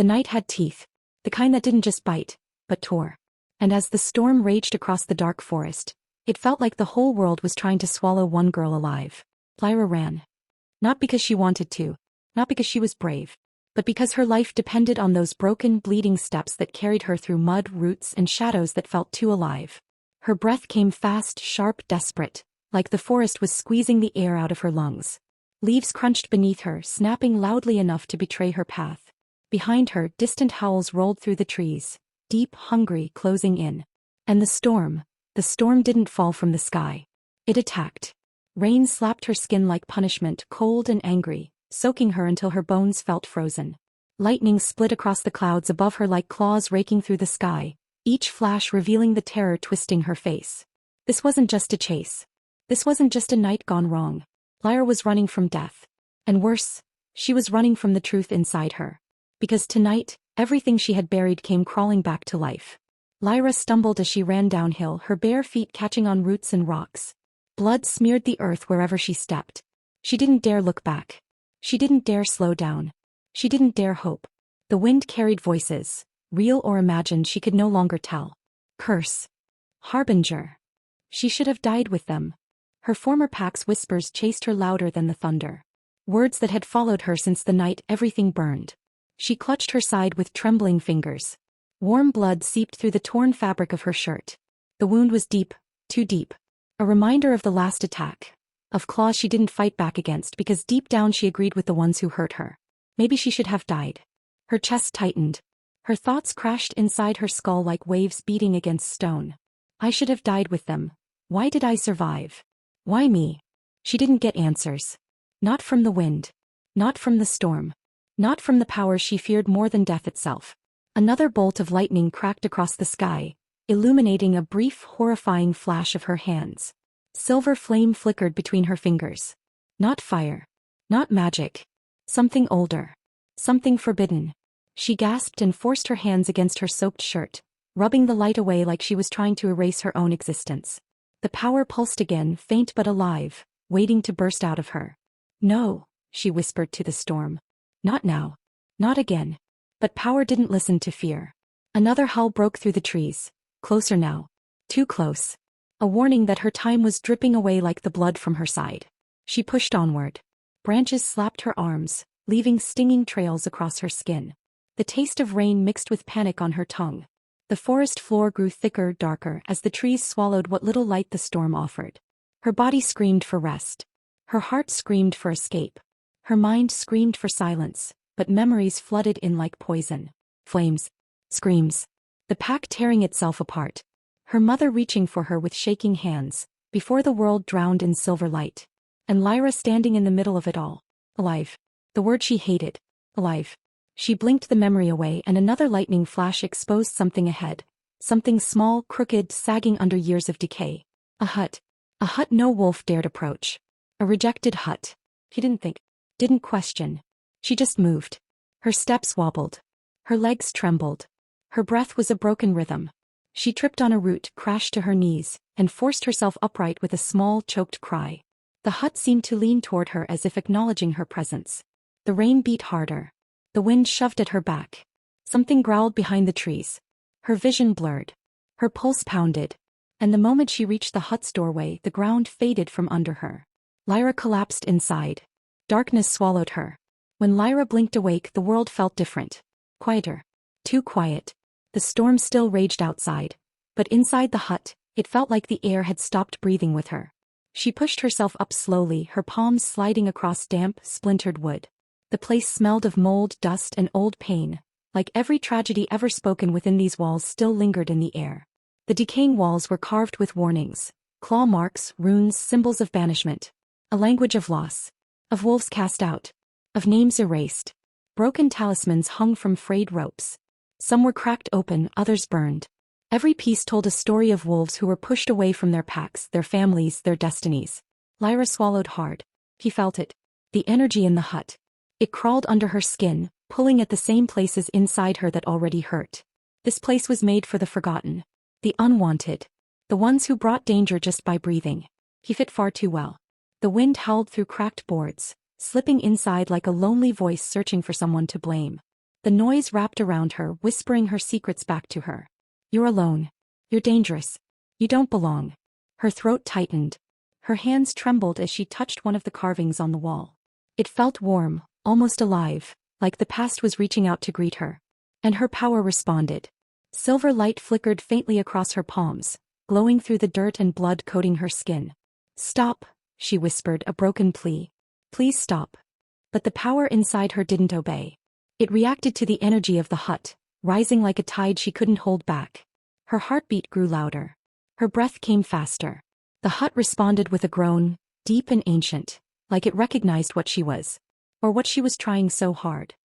The night had teeth. The kind that didn't just bite, but tore. And as the storm raged across the dark forest, it felt like the whole world was trying to swallow one girl alive. Lyra ran. Not because she wanted to, not because she was brave, but because her life depended on those broken, bleeding steps that carried her through mud, roots, and shadows that felt too alive. Her breath came fast, sharp, desperate, like the forest was squeezing the air out of her lungs. Leaves crunched beneath her, snapping loudly enough to betray her path. Behind her, distant howls rolled through the trees, deep, hungry, closing in. And the storm didn't fall from the sky. It attacked. Rain slapped her skin like punishment, cold and angry, soaking her until her bones felt frozen. Lightning split across the clouds above her like claws raking through the sky, each flash revealing the terror twisting her face. This wasn't just a chase. This wasn't just a night gone wrong. Lyra was running from death. And worse, she was running from the truth inside her. Because tonight, everything she had buried came crawling back to life. Lyra stumbled as she ran downhill, her bare feet catching on roots and rocks. Blood smeared the earth wherever she stepped. She didn't dare look back. She didn't dare slow down. She didn't dare hope. The wind carried voices, real or imagined she could no longer tell. Curse. Harbinger. She should have died with them. Her former pack's whispers chased her louder than the thunder. Words that had followed her since the night everything burned. She clutched her side with trembling fingers. Warm blood seeped through the torn fabric of her shirt. The wound was deep, too deep. A reminder of the last attack. Of claws she didn't fight back against because deep down she agreed with the ones who hurt her. Maybe she should have died. Her chest tightened. Her thoughts crashed inside her skull like waves beating against stone. I should have died with them. Why did I survive? Why me? She didn't get answers. Not from the wind. Not from the storm. Not from the power she feared more than death itself. Another bolt of lightning cracked across the sky, illuminating a brief, horrifying flash of her hands. Silver flame flickered between her fingers. Not fire. Not magic. Something older. Something forbidden. She gasped and forced her hands against her soaked shirt, rubbing the light away like she was trying to erase her own existence. The power pulsed again, faint but alive, waiting to burst out of her. No, she whispered to the storm. Not now. Not again. But power didn't listen to fear. Another howl broke through the trees. Closer now. Too close. A warning that her time was dripping away like the blood from her side. She pushed onward. Branches slapped her arms, leaving stinging trails across her skin. The taste of rain mixed with panic on her tongue. The forest floor grew thicker, darker as the trees swallowed what little light the storm offered. Her body screamed for rest. Her heart screamed for escape. Her mind screamed for silence, but memories flooded in like poison. Flames. Screams. The pack tearing itself apart. Her mother reaching for her with shaking hands, before the world drowned in silver light. And Lyra standing in the middle of it all. Alive. The word she hated. Alive. She blinked the memory away and another lightning flash exposed something ahead. Something small, crooked, sagging under years of decay. A hut. A hut no wolf dared approach. A rejected hut. He didn't think. Didn't question. She just moved. Her steps wobbled. Her legs trembled. Her breath was a broken rhythm. She tripped on a root, crashed to her knees, and forced herself upright with a small, choked cry. The hut seemed to lean toward her as if acknowledging her presence. The rain beat harder. The wind shoved at her back. Something growled behind the trees. Her vision blurred. Her pulse pounded. And the moment she reached the hut's doorway, the ground faded from under her. Lyra collapsed inside. Darkness swallowed her. When Lyra blinked awake, the world felt different. Quieter. Too quiet. The storm still raged outside. But inside the hut, it felt like the air had stopped breathing with her. She pushed herself up slowly, her palms sliding across damp, splintered wood. The place smelled of mold, dust, and old pain, like every tragedy ever spoken within these walls still lingered in the air. The decaying walls were carved with warnings, claw marks, runes, symbols of banishment. A language of loss. Of wolves cast out. Of names erased. Broken talismans hung from frayed ropes. Some were cracked open, others burned. Every piece told a story of wolves who were pushed away from their packs, their families, their destinies. Lyra swallowed hard. He felt it. The energy in the hut. It crawled under her skin, pulling at the same places inside her that already hurt. This place was made for the forgotten. The unwanted. The ones who brought danger just by breathing. He fit far too well. The wind howled through cracked boards, slipping inside like a lonely voice searching for someone to blame. The noise wrapped around her, whispering her secrets back to her. You're alone. You're dangerous. You don't belong. Her throat tightened. Her hands trembled as she touched one of the carvings on the wall. It felt warm, almost alive, like the past was reaching out to greet her. And her power responded. Silver light flickered faintly across her palms, glowing through the dirt and blood coating her skin. Stop, she whispered, a broken plea. Please stop. But the power inside her didn't obey. It reacted to the energy of the hut, rising like a tide she couldn't hold back. Her heartbeat grew louder. Her breath came faster. The hut responded with a groan, deep and ancient, like it recognized what she was. Or what she was trying so hard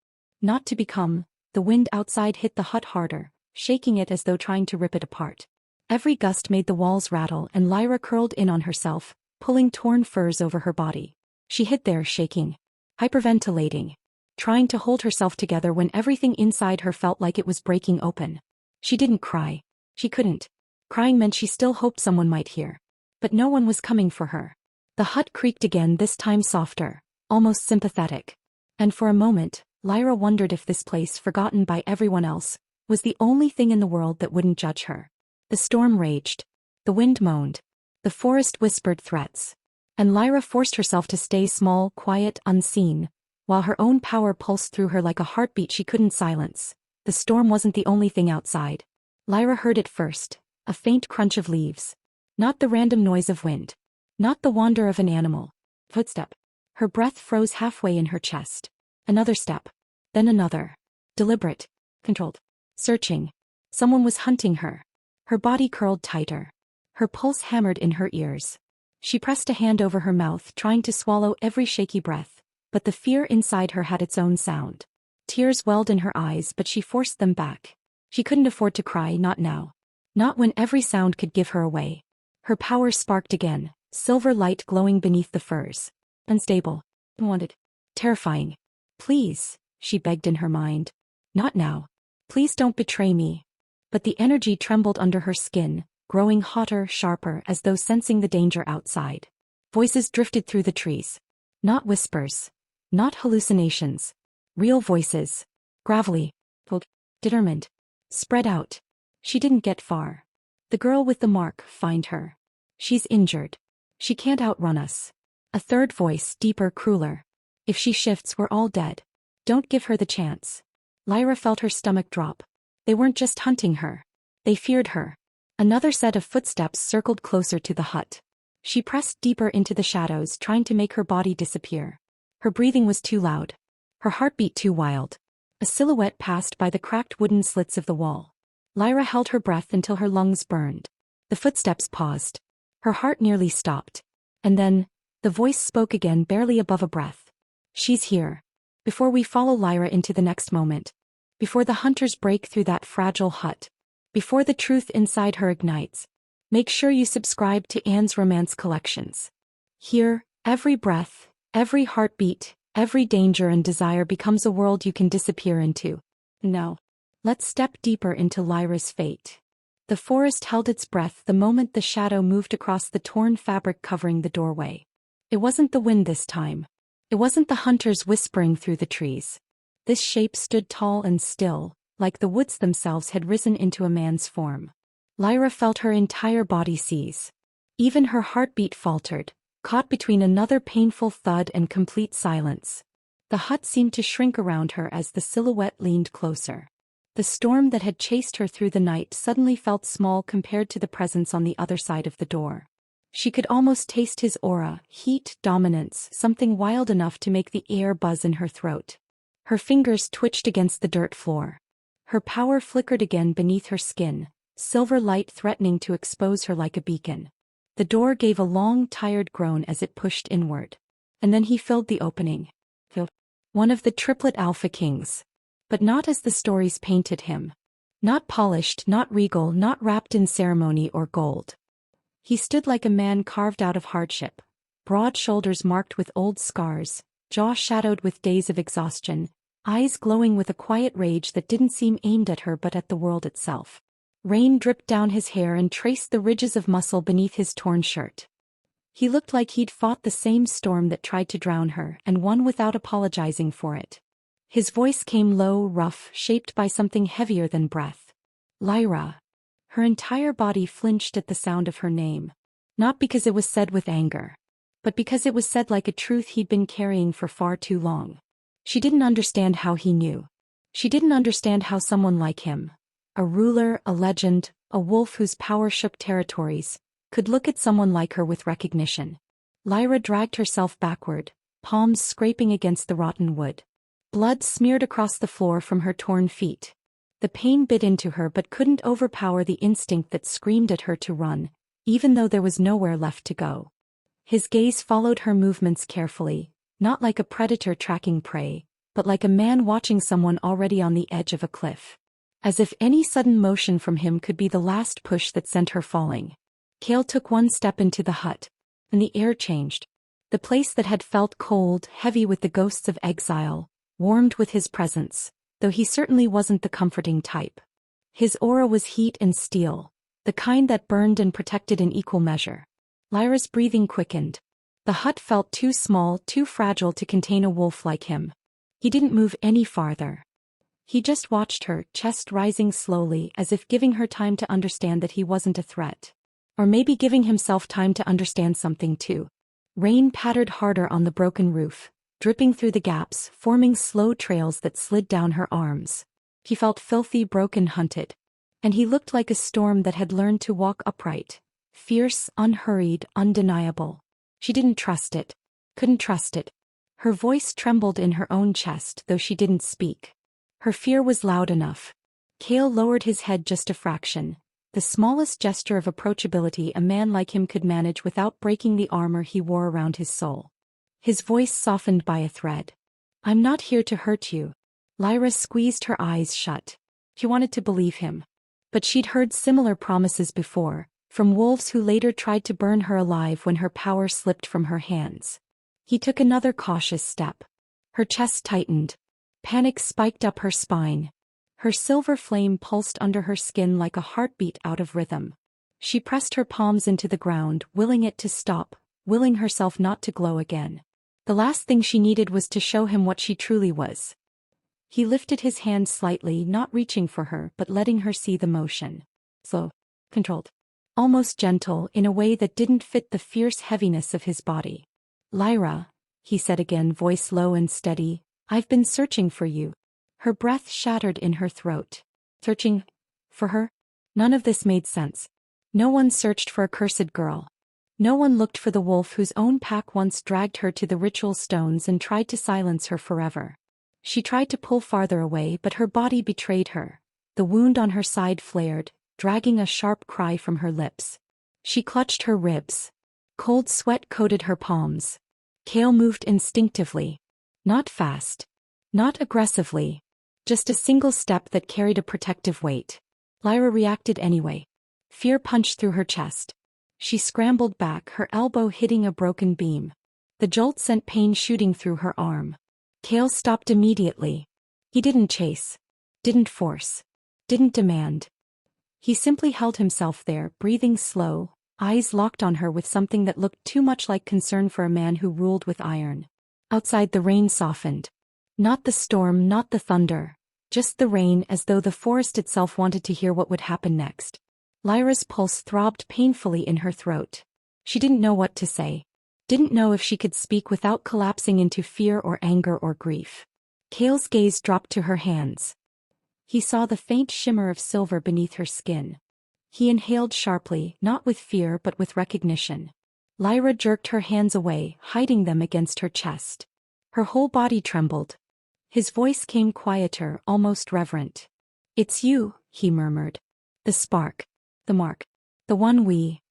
not to become. The wind outside hit the hut harder, shaking it as though trying to rip it apart. Every gust made the walls rattle and Lyra curled in on herself, pulling torn furs over her body. She hid there shaking, hyperventilating, trying to hold herself together when everything inside her felt like it was breaking open. She didn't cry. She couldn't. Crying meant she still hoped someone might hear. But no one was coming for her. The hut creaked again, this time softer, almost sympathetic. And for a moment, Lyra wondered if this place, forgotten by everyone else, was the only thing in the world that wouldn't judge her. The storm raged. The wind moaned. The forest whispered threats. And Lyra forced herself to stay small, quiet, unseen, while her own power pulsed through her like a heartbeat she couldn't silence. The storm wasn't the only thing outside. Lyra heard it first, a faint crunch of leaves. Not the random noise of wind. Not the wander of an animal. Footstep. Her breath froze halfway in her chest. Another step. Then another. Deliberate. Controlled. Searching. Someone was hunting her. Her body curled tighter. Her pulse hammered in her ears. She pressed a hand over her mouth, trying to swallow every shaky breath, but the fear inside her had its own sound. Tears welled in her eyes, but she forced them back. She couldn't afford to cry, not now. Not when every sound could give her away. Her power sparked again, silver light glowing beneath the furs. Unstable. Unwanted. Terrifying. Please, she begged in her mind. Not now. Please don't betray me. But the energy trembled under her skin, growing hotter, sharper, as though sensing the danger outside. Voices drifted through the trees. Not whispers. Not hallucinations. Real voices. Gravelly. Determined. Spread out. She didn't get far. The girl with the mark, find her. She's injured. She can't outrun us. A third voice, deeper, crueler. If she shifts, we're all dead. Don't give her the chance. Lyra felt her stomach drop. They weren't just hunting her. They feared her. Another set of footsteps circled closer to the hut. She pressed deeper into the shadows, trying to make her body disappear. Her breathing was too loud. Her heartbeat too wild. A silhouette passed by the cracked wooden slits of the wall. Lyra held her breath until her lungs burned. The footsteps paused. Her heart nearly stopped. And then, the voice spoke again, barely above a breath. She's here. Before we follow Lyra into the next moment. Before the hunters break through that fragile hut. Before the truth inside her ignites. Make sure you subscribe to Anne's Romance Collections. Here, every breath, every heartbeat, every danger and desire becomes a world you can disappear into. Now, let's step deeper into Lyra's fate. The forest held its breath the moment the shadow moved across the torn fabric covering the doorway. It wasn't the wind this time. It wasn't the hunters whispering through the trees. This shape stood tall and still, like the woods themselves had risen into a man's form. Lyra felt her entire body seize. Even her heartbeat faltered, caught between another painful thud and complete silence. The hut seemed to shrink around her as the silhouette leaned closer. The storm that had chased her through the night suddenly felt small compared to the presence on the other side of the door. She could almost taste his aura, heat, dominance, something wild enough to make the air buzz in her throat. Her fingers twitched against the dirt floor. Her power flickered again beneath her skin, silver light threatening to expose her like a beacon. The door gave a long, tired groan as it pushed inward. And then he filled the opening. One of the Triplet Alpha Kings. But not as the stories painted him. Not polished, not regal, not wrapped in ceremony or gold. He stood like a man carved out of hardship, broad shoulders marked with old scars, jaw shadowed with days of exhaustion, eyes glowing with a quiet rage that didn't seem aimed at her but at the world itself. Rain dripped down his hair and traced the ridges of muscle beneath his torn shirt. He looked like he'd fought the same storm that tried to drown her and won without apologizing for it. His voice came low, rough, shaped by something heavier than breath. Lyra. Her entire body flinched at the sound of her name. Not because it was said with anger, but because it was said like a truth he'd been carrying for far too long. She didn't understand how he knew. She didn't understand how someone like him, a ruler, a legend, a wolf whose power shook territories, could look at someone like her with recognition. Lyra dragged herself backward, palms scraping against the rotten wood. Blood smeared across the floor from her torn feet. The pain bit into her but couldn't overpower the instinct that screamed at her to run, even though there was nowhere left to go. His gaze followed her movements carefully, not like a predator tracking prey, but like a man watching someone already on the edge of a cliff. As if any sudden motion from him could be the last push that sent her falling. Cale took one step into the hut, and the air changed. The place that had felt cold, heavy with the ghosts of exile, warmed with his presence, though he certainly wasn't the comforting type. His aura was heat and steel, the kind that burned and protected in equal measure. Lyra's breathing quickened. The hut felt too small, too fragile to contain a wolf like him. He didn't move any farther. He just watched her, chest rising slowly as if giving her time to understand that he wasn't a threat. Or maybe giving himself time to understand something too. Rain pattered harder on the broken roof, dripping through the gaps, forming slow trails that slid down her arms. He felt filthy, broken, hunted. And he looked like a storm that had learned to walk upright. Fierce, unhurried, undeniable. She didn't trust it. Couldn't trust it. Her voice trembled in her own chest, though she didn't speak. Her fear was loud enough. Cale lowered his head just a fraction, the smallest gesture of approachability a man like him could manage without breaking the armor he wore around his soul. His voice softened by a thread. "I'm not here to hurt you." Lyra squeezed her eyes shut. She wanted to believe him. But she'd heard similar promises before, from wolves who later tried to burn her alive when her power slipped from her hands. He took another cautious step. Her chest tightened. Panic spiked up her spine. Her silver flame pulsed under her skin like a heartbeat out of rhythm. She pressed her palms into the ground, willing it to stop, willing herself not to glow again. The last thing she needed was to show him what she truly was. He lifted his hand slightly, not reaching for her but letting her see the motion. Slow, controlled. Almost gentle in a way that didn't fit the fierce heaviness of his body. "Lyra," he said again, voice low and steady, "I've been searching for you." Her breath shattered in her throat. Searching for her? None of this made sense. No one searched for a cursed girl. No one looked for the wolf whose own pack once dragged her to the ritual stones and tried to silence her forever. She tried to pull farther away, but her body betrayed her. The wound on her side flared, dragging a sharp cry from her lips. She clutched her ribs. Cold sweat coated her palms. Cale moved instinctively. Not fast. Not aggressively. Just a single step that carried a protective weight. Lyra reacted anyway. Fear punched through her chest. She scrambled back, her elbow hitting a broken beam. The jolt sent pain shooting through her arm. Cale stopped immediately. He didn't chase. Didn't force. Didn't demand. He simply held himself there, breathing slow, eyes locked on her with something that looked too much like concern for a man who ruled with iron. Outside, the rain softened. Not the storm, not the thunder. Just the rain, as though the forest itself wanted to hear what would happen next. Lyra's pulse throbbed painfully in her throat. She didn't know what to say. Didn't know if she could speak without collapsing into fear or anger or grief. Cale's gaze dropped to her hands. He saw the faint shimmer of silver beneath her skin. He inhaled sharply, not with fear but with recognition. Lyra jerked her hands away, hiding them against her chest. Her whole body trembled. His voice came quieter, almost reverent. "It's you," he murmured. "The spark. The mark. The one we—"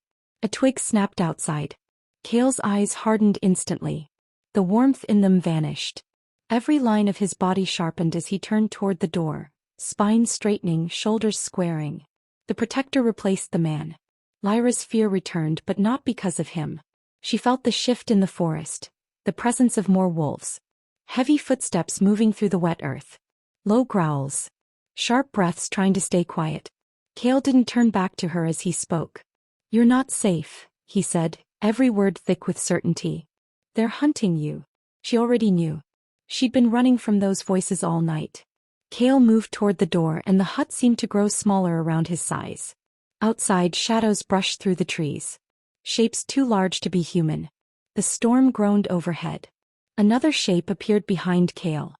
A twig snapped outside. Cale's eyes hardened instantly. The warmth in them vanished. Every line of his body sharpened as he turned toward the door, spine straightening, shoulders squaring. The protector replaced the man. Lyra's fear returned, but not because of him. She felt the shift in the forest, the presence of more wolves. Heavy footsteps moving through the wet earth. Low growls. Sharp breaths trying to stay quiet. Cale didn't turn back to her as he spoke. "You're not safe," he said, every word thick with certainty. "They're hunting you." She already knew. She'd been running from those voices all night. Kale moved toward the door and the hut seemed to grow smaller around his size. Outside, shadows brushed through the trees. Shapes too large to be human. The storm groaned overhead. Another shape appeared behind Kale.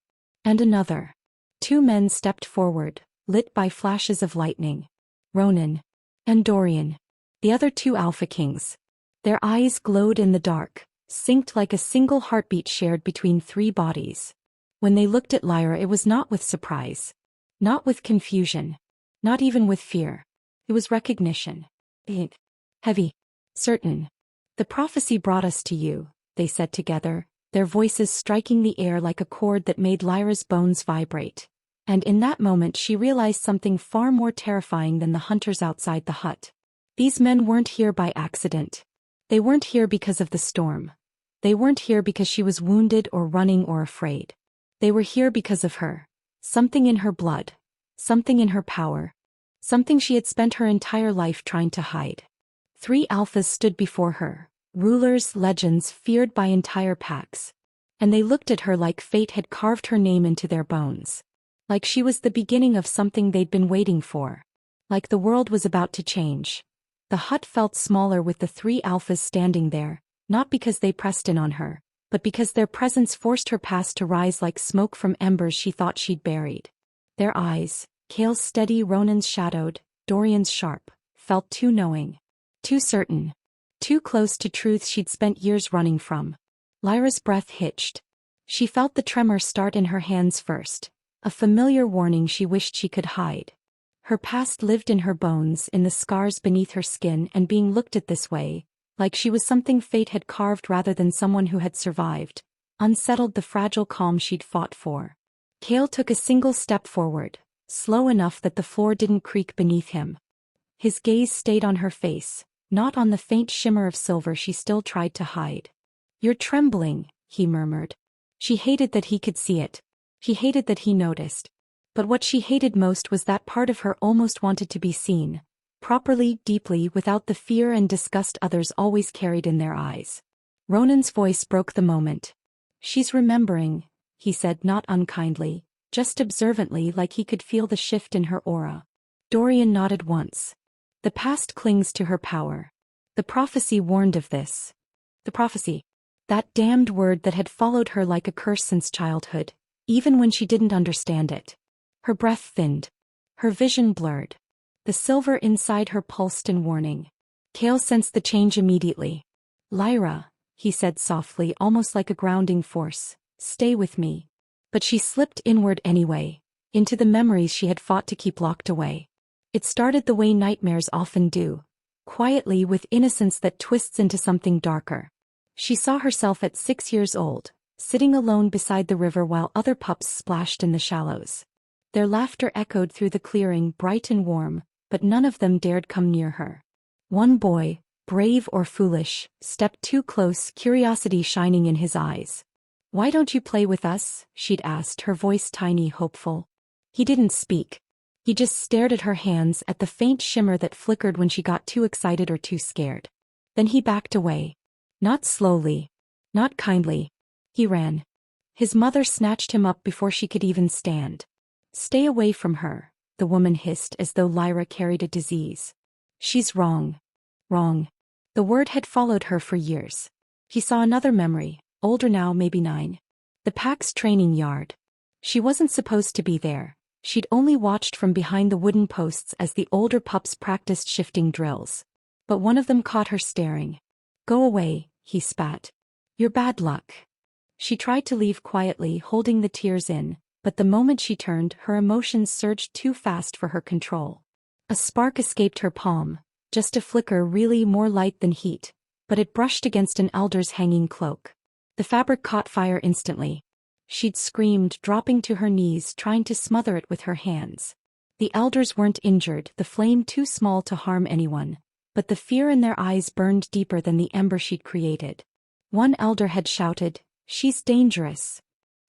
And another. 2 men stepped forward, lit by flashes of lightning. Ronan. And Dorian. The other 2 Alpha Kings. Their eyes glowed in the dark, synced like a single heartbeat shared between 3 bodies. When they looked at Lyra, it was not with surprise. Not with confusion. Not even with fear. It was recognition. Heavy. Certain. The prophecy brought us to you, they said together, their voices striking the air like a chord that made Lyra's bones vibrate. And in that moment she realized something far more terrifying than the hunters outside the hut. These men weren't here by accident. They weren't here because of the storm. They weren't here because she was wounded or running or afraid. They were here because of her. Something in her blood. Something in her power. Something she had spent her entire life trying to hide. 3 alphas stood before her, rulers, legends, feared by entire packs. And they looked at her like fate had carved her name into their bones. Like she was the beginning of something they'd been waiting for. Like the world was about to change. The hut felt smaller with the 3 alphas standing there, not because they pressed in on her, but because their presence forced her past to rise like smoke from embers she thought she'd buried. Their eyes, Kale's steady, Ronan's shadowed, Dorian's sharp, felt too knowing. Too certain. Too close to truths she'd spent years running from. Lyra's breath hitched. She felt the tremor start in her hands first, a familiar warning she wished she could hide. Her past lived in her bones, in the scars beneath her skin, and being looked at this way, like she was something fate had carved rather than someone who had survived, unsettled the fragile calm she'd fought for. Kale took a single step forward, slow enough that the floor didn't creak beneath him. His gaze stayed on her face, not on the faint shimmer of silver she still tried to hide. "You're trembling," he murmured. She hated that he could see it. She hated that he noticed. But what she hated most was that part of her almost wanted to be seen, properly, deeply, without the fear and disgust others always carried in their eyes. Ronan's voice broke the moment. "She's remembering," he said, not unkindly, just observantly, like he could feel the shift in her aura. Dorian nodded once. "The past clings to her power. The prophecy warned of this." The prophecy. That damned word that had followed her like a curse since childhood, even when she didn't understand it. Her breath thinned. Her vision blurred. The silver inside her pulsed in warning. Kale sensed the change immediately. "Lyra," he said softly, almost like a grounding force, "stay with me." But she slipped inward anyway, into the memories she had fought to keep locked away. It started the way nightmares often do, quietly, with innocence that twists into something darker. She saw herself at 6 years old, sitting alone beside the river while other pups splashed in the shallows. Their laughter echoed through the clearing, bright and warm, but none of them dared come near her. One boy, brave or foolish, stepped too close, curiosity shining in his eyes. "Why don't you play with us?" she'd asked, her voice tiny, hopeful. He didn't speak. He just stared at her hands, at the faint shimmer that flickered when she got too excited or too scared. Then he backed away. Not slowly. Not kindly. He ran. His mother snatched him up before she could even stand. "Stay away from her," the woman hissed, as though Lyra carried a disease. "She's wrong." Wrong. The word had followed her for years. He saw another memory, older now, maybe 9. The pack's training yard. She wasn't supposed to be there. She'd only watched from behind the wooden posts as the older pups practiced shifting drills. But one of them caught her staring. "Go away," he spat. "You're bad luck." She tried to leave quietly, holding the tears in, but the moment she turned, her emotions surged too fast for her control. A spark escaped her palm, just a flicker, really more light than heat, but it brushed against an elder's hanging cloak. The fabric caught fire instantly. She'd screamed, dropping to her knees, trying to smother it with her hands. The elders weren't injured, the flame too small to harm anyone, but the fear in their eyes burned deeper than the ember she'd created. One elder had shouted, "She's dangerous."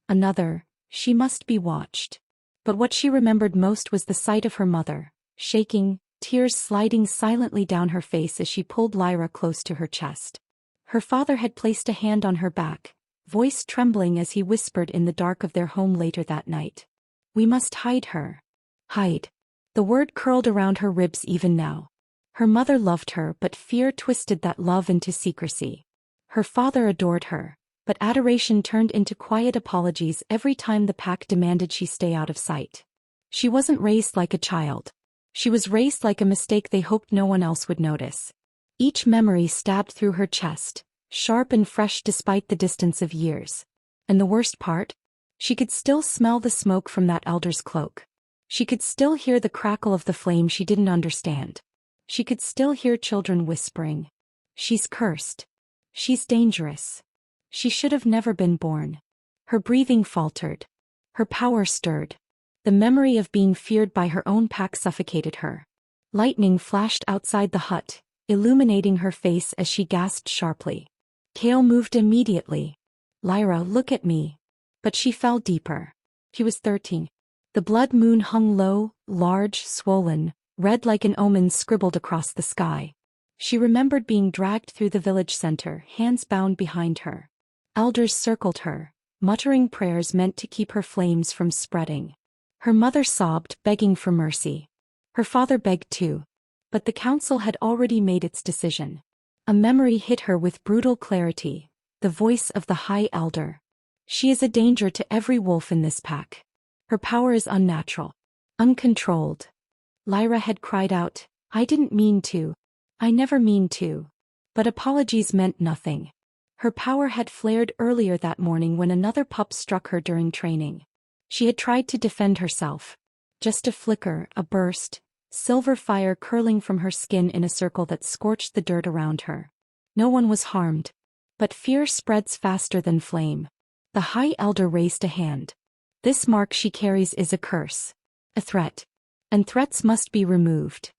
Another, "She must be watched." But what she remembered most was the sight of her mother, shaking, tears sliding silently down her face as she pulled Lyra close to her chest. Her father had placed a hand on her back, voice trembling as he whispered in the dark of their home later that night. We must hide her. Hide. The word curled around her ribs even now. Her mother loved her, but fear twisted that love into secrecy. Her father adored her, but adoration turned into quiet apologies every time the pack demanded she stay out of sight. She wasn't raised like a child. She was raised like a mistake they hoped no one else would notice. Each memory stabbed through her chest, sharp and fresh despite the distance of years. And the worst part? She could still smell the smoke from that elder's cloak. She could still hear the crackle of the flame she didn't understand. She could still hear children whispering, "She's cursed. She's dangerous. She should have never been born." Her breathing faltered. Her power stirred. The memory of being feared by her own pack suffocated her. Lightning flashed outside the hut, illuminating her face as she gasped sharply. Kale moved immediately. "Lyra, look at me." But she fell deeper. She was 13. The blood moon hung low, large, swollen, red like an omen scribbled across the sky. She remembered being dragged through the village center, hands bound behind her. Elders circled her, muttering prayers meant to keep her flames from spreading. Her mother sobbed, begging for mercy. Her father begged too. But the council had already made its decision. A memory hit her with brutal clarity, the voice of the High Elder. She is a danger to every wolf in this pack. Her power is unnatural, uncontrolled. Lyra had cried out, "I didn't mean to. I never mean to." But apologies meant nothing. Her power had flared earlier that morning when another pup struck her during training. She had tried to defend herself. Just a flicker, a burst, silver fire curling from her skin in a circle that scorched the dirt around her. No one was harmed. But fear spreads faster than flame. The High Elder raised a hand. "This mark she carries is a curse. A threat. And threats must be removed."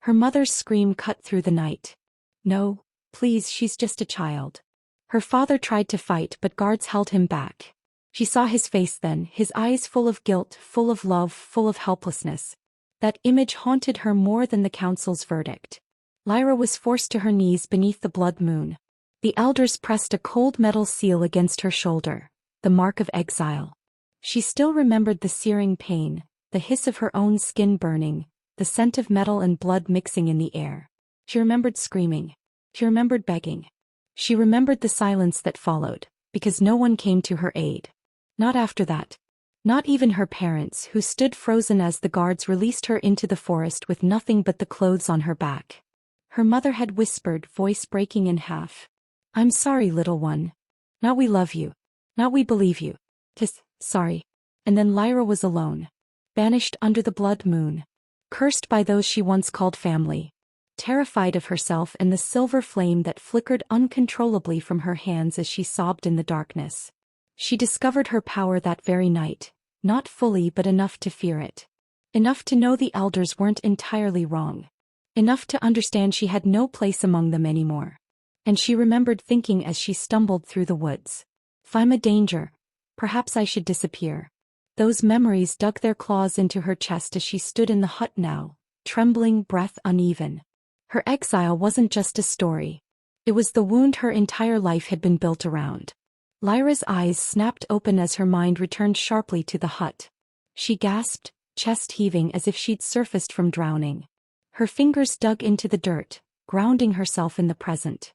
Her mother's scream cut through the night. "No, please, she's just a child." Her father tried to fight, but guards held him back. She saw his face then, his eyes full of guilt, full of love, full of helplessness. That image haunted her more than the council's verdict. Lyra was forced to her knees beneath the blood moon. The elders pressed a cold metal seal against her shoulder, the mark of exile. She still remembered the searing pain, the hiss of her own skin burning, the scent of metal and blood mixing in the air. She remembered screaming. She remembered begging. She remembered the silence that followed, because no one came to her aid. Not after that. Not even her parents, who stood frozen as the guards released her into the forest with nothing but the clothes on her back. Her mother had whispered, voice breaking in half. "I'm sorry, little one. Not we love you. Not we believe you. Just, sorry." And then Lyra was alone. Banished under the blood moon. Cursed by those she once called family. Terrified of herself and the silver flame that flickered uncontrollably from her hands as she sobbed in the darkness. She discovered her power that very night, not fully but enough to fear it. Enough to know the elders weren't entirely wrong. Enough to understand she had no place among them anymore. And she remembered thinking as she stumbled through the woods, "If I'm a danger, perhaps I should disappear." Those memories dug their claws into her chest as she stood in the hut now, trembling, breath uneven. Her exile wasn't just a story. It was the wound her entire life had been built around. Lyra's eyes snapped open as her mind returned sharply to the hut. She gasped, chest heaving as if she'd surfaced from drowning. Her fingers dug into the dirt, grounding herself in the present.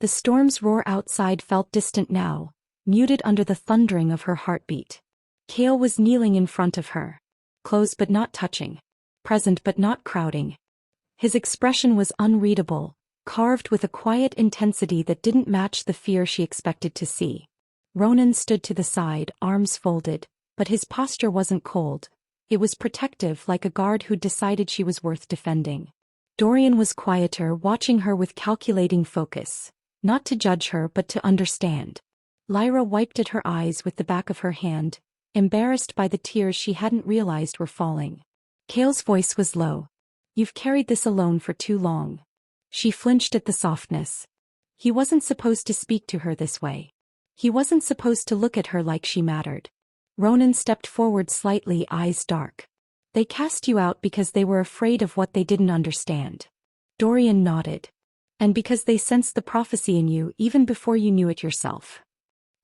The storm's roar outside felt distant now, muted under the thundering of her heartbeat. Kale was kneeling in front of her. Close but not touching. Present but not crowding. His expression was unreadable, carved with a quiet intensity that didn't match the fear she expected to see. Ronan stood to the side, arms folded, but his posture wasn't cold. It was protective, like a guard who'd decided she was worth defending. Dorian was quieter, watching her with calculating focus. Not to judge her but to understand. Lyra wiped at her eyes with the back of her hand, embarrassed by the tears she hadn't realized were falling. Kale's voice was low. "You've carried this alone for too long." She flinched at the softness. He wasn't supposed to speak to her this way. He wasn't supposed to look at her like she mattered. Ronan stepped forward slightly, eyes dark. "They cast you out because they were afraid of what they didn't understand." Dorian nodded. "And because they sensed the prophecy in you even before you knew it yourself."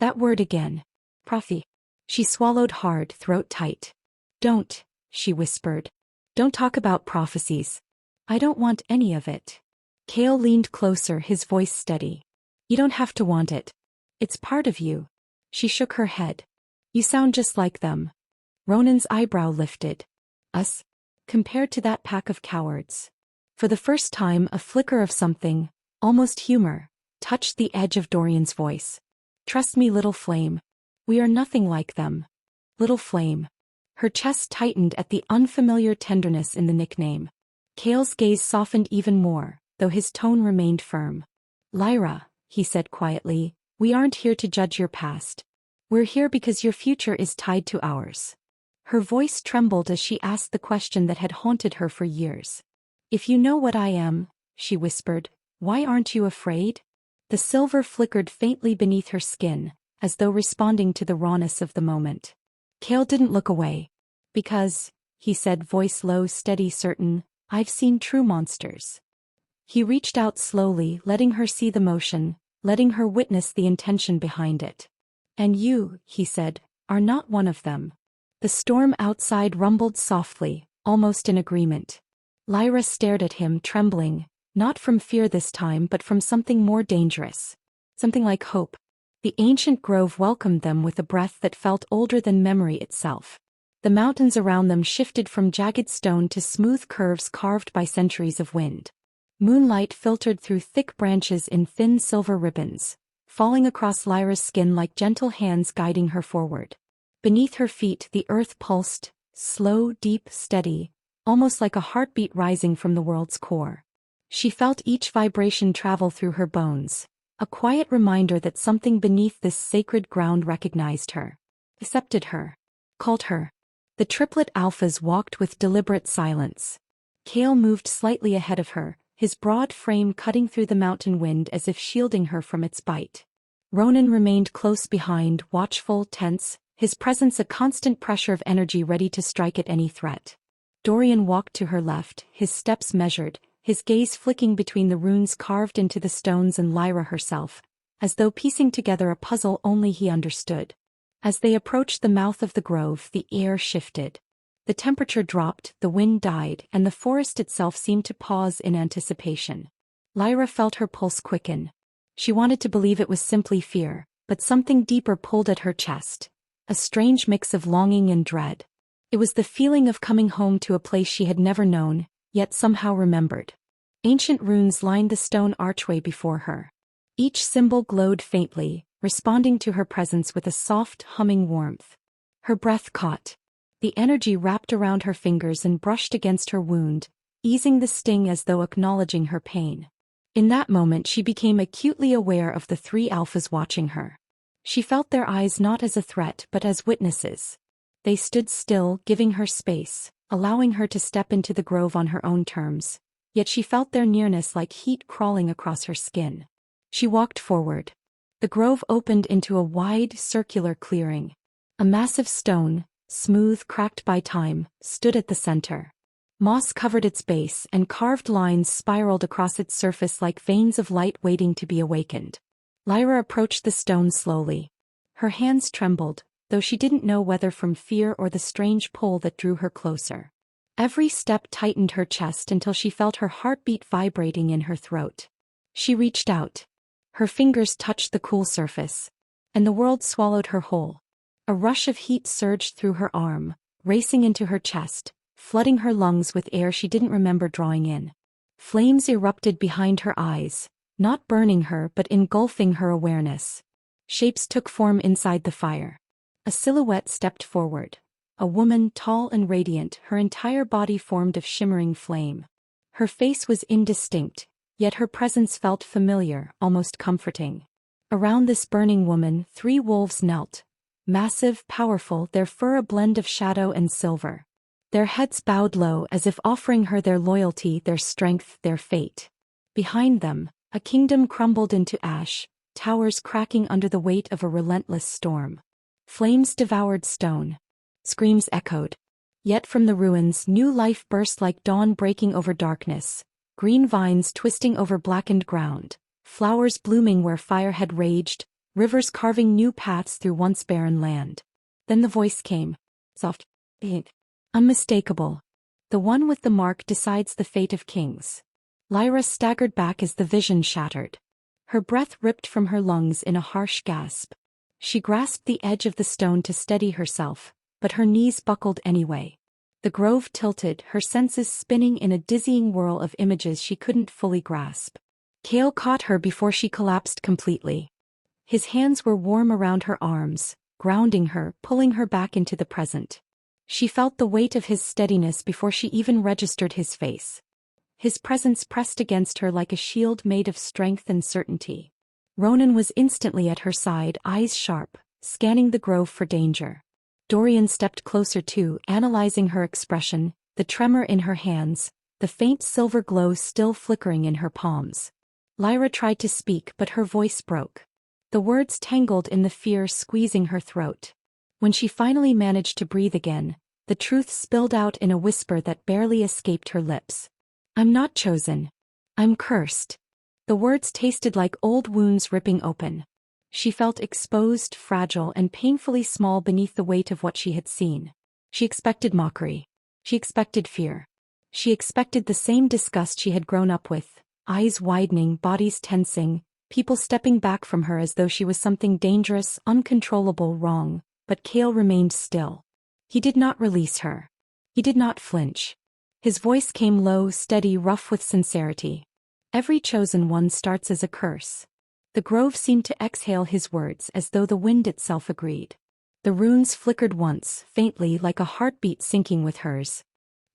That word again. Prophecy. She swallowed hard, throat tight. Don't, she whispered. Don't talk about prophecies. I don't want any of it. Kale leaned closer, his voice steady. You don't have to want it. It's part of you. She shook her head. You sound just like them. Ronan's eyebrow lifted. Us? Compared to that pack of cowards. For the first time, a flicker of something, almost humor, touched the edge of Dorian's voice. Trust me, little flame. We are nothing like them. Little flame. Her chest tightened at the unfamiliar tenderness in the nickname. Kale's gaze softened even more, though his tone remained firm. Lyra, he said quietly, we aren't here to judge your past. We're here because your future is tied to ours. Her voice trembled as she asked the question that had haunted her for years. If you know what I am, she whispered, why aren't you afraid? The silver flickered faintly beneath her skin, as though responding to the rawness of the moment. Kale didn't look away. Because, he said, voice low, steady, certain, I've seen true monsters. He reached out slowly, letting her see the motion, letting her witness the intention behind it. And you, he said, are not one of them. The storm outside rumbled softly, almost in agreement. Lyra stared at him, trembling, not from fear this time but from something more dangerous. Something like hope. The ancient grove welcomed them with a breath that felt older than memory itself. The mountains around them shifted from jagged stone to smooth curves carved by centuries of wind. Moonlight filtered through thick branches in thin silver ribbons, falling across Lyra's skin like gentle hands guiding her forward. Beneath her feet the earth pulsed, slow, deep, steady, almost like a heartbeat rising from the world's core. She felt each vibration travel through her bones, a quiet reminder that something beneath this sacred ground recognized her, accepted her, called her. The triplet alphas walked with deliberate silence. Kale moved slightly ahead of her, his broad frame cutting through the mountain wind as if shielding her from its bite. Ronan remained close behind, watchful, tense, his presence a constant pressure of energy ready to strike at any threat. Dorian walked to her left, his steps measured, his gaze flicking between the runes carved into the stones and Lyra herself, as though piecing together a puzzle only he understood. As they approached the mouth of the grove, the air shifted. The temperature dropped, the wind died, and the forest itself seemed to pause in anticipation. Lyra felt her pulse quicken. She wanted to believe it was simply fear, but something deeper pulled at her chest. A strange mix of longing and dread. It was the feeling of coming home to a place she had never known, yet somehow remembered. Ancient runes lined the stone archway before her. Each symbol glowed faintly, responding to her presence with a soft, humming warmth. Her breath caught. The energy wrapped around her fingers and brushed against her wound, easing the sting as though acknowledging her pain. In that moment she became acutely aware of the three alphas watching her. She felt their eyes not as a threat but as witnesses. They stood still, giving her space, allowing her to step into the grove on her own terms, yet she felt their nearness like heat crawling across her skin. She walked forward. The grove opened into a wide, circular clearing. A massive stone, smooth, cracked by time, stood at the center. Moss covered its base, and carved lines spiraled across its surface like veins of light waiting to be awakened. Lyra approached the stone slowly. Her hands trembled, though she didn't know whether from fear or the strange pull that drew her closer. Every step tightened her chest until she felt her heartbeat vibrating in her throat. She reached out. Her fingers touched the cool surface, and the world swallowed her whole. A rush of heat surged through her arm, racing into her chest, flooding her lungs with air she didn't remember drawing in. Flames erupted behind her eyes, not burning her but engulfing her awareness. Shapes took form inside the fire. A silhouette stepped forward. A woman tall and radiant, her entire body formed of shimmering flame. Her face was indistinct, yet her presence felt familiar, almost comforting. Around this burning woman, three wolves knelt. Massive, powerful, their fur a blend of shadow and silver. Their heads bowed low as if offering her their loyalty, their strength, their fate. Behind them, a kingdom crumbled into ash, towers cracking under the weight of a relentless storm. Flames devoured stone. Screams echoed. Yet from the ruins, new life burst like dawn breaking over darkness. Green vines twisting over blackened ground. Flowers blooming where fire had raged. rivers carving new paths through once barren land. Then the voice came. Soft. Unmistakable. The one with the mark decides the fate of kings. Lyra staggered back as the vision shattered. Her breath ripped from her lungs in a harsh gasp. She grasped the edge of the stone to steady herself, but her knees buckled anyway. The grove tilted, her senses spinning in a dizzying whirl of images she couldn't fully grasp. Cale caught her before she collapsed completely. His hands were warm around her arms, grounding her, pulling her back into the present. She felt the weight of his steadiness before she even registered his face. His presence pressed against her like a shield made of strength and certainty. Ronan was instantly at her side, eyes sharp, scanning the grove for danger. Dorian stepped closer too, analyzing her expression, the tremor in her hands, the faint silver glow still flickering in her palms. Lyra tried to speak, but her voice broke. The words tangled in the fear squeezing her throat. When she finally managed to breathe again, the truth spilled out in a whisper that barely escaped her lips. "I'm not chosen. I'm cursed." The words tasted like old wounds ripping open. She felt exposed, fragile, and painfully small beneath the weight of what she had seen. She expected mockery. She expected fear. She expected the same disgust she had grown up with, eyes widening, bodies tensing, people stepping back from her as though she was something dangerous, uncontrollable, wrong. But Cale remained still. He did not release her. He did not flinch. His voice came low, steady, rough with sincerity. "Every chosen one starts as a curse." The grove seemed to exhale his words as though the wind itself agreed. The runes flickered once, faintly, like a heartbeat syncing with hers.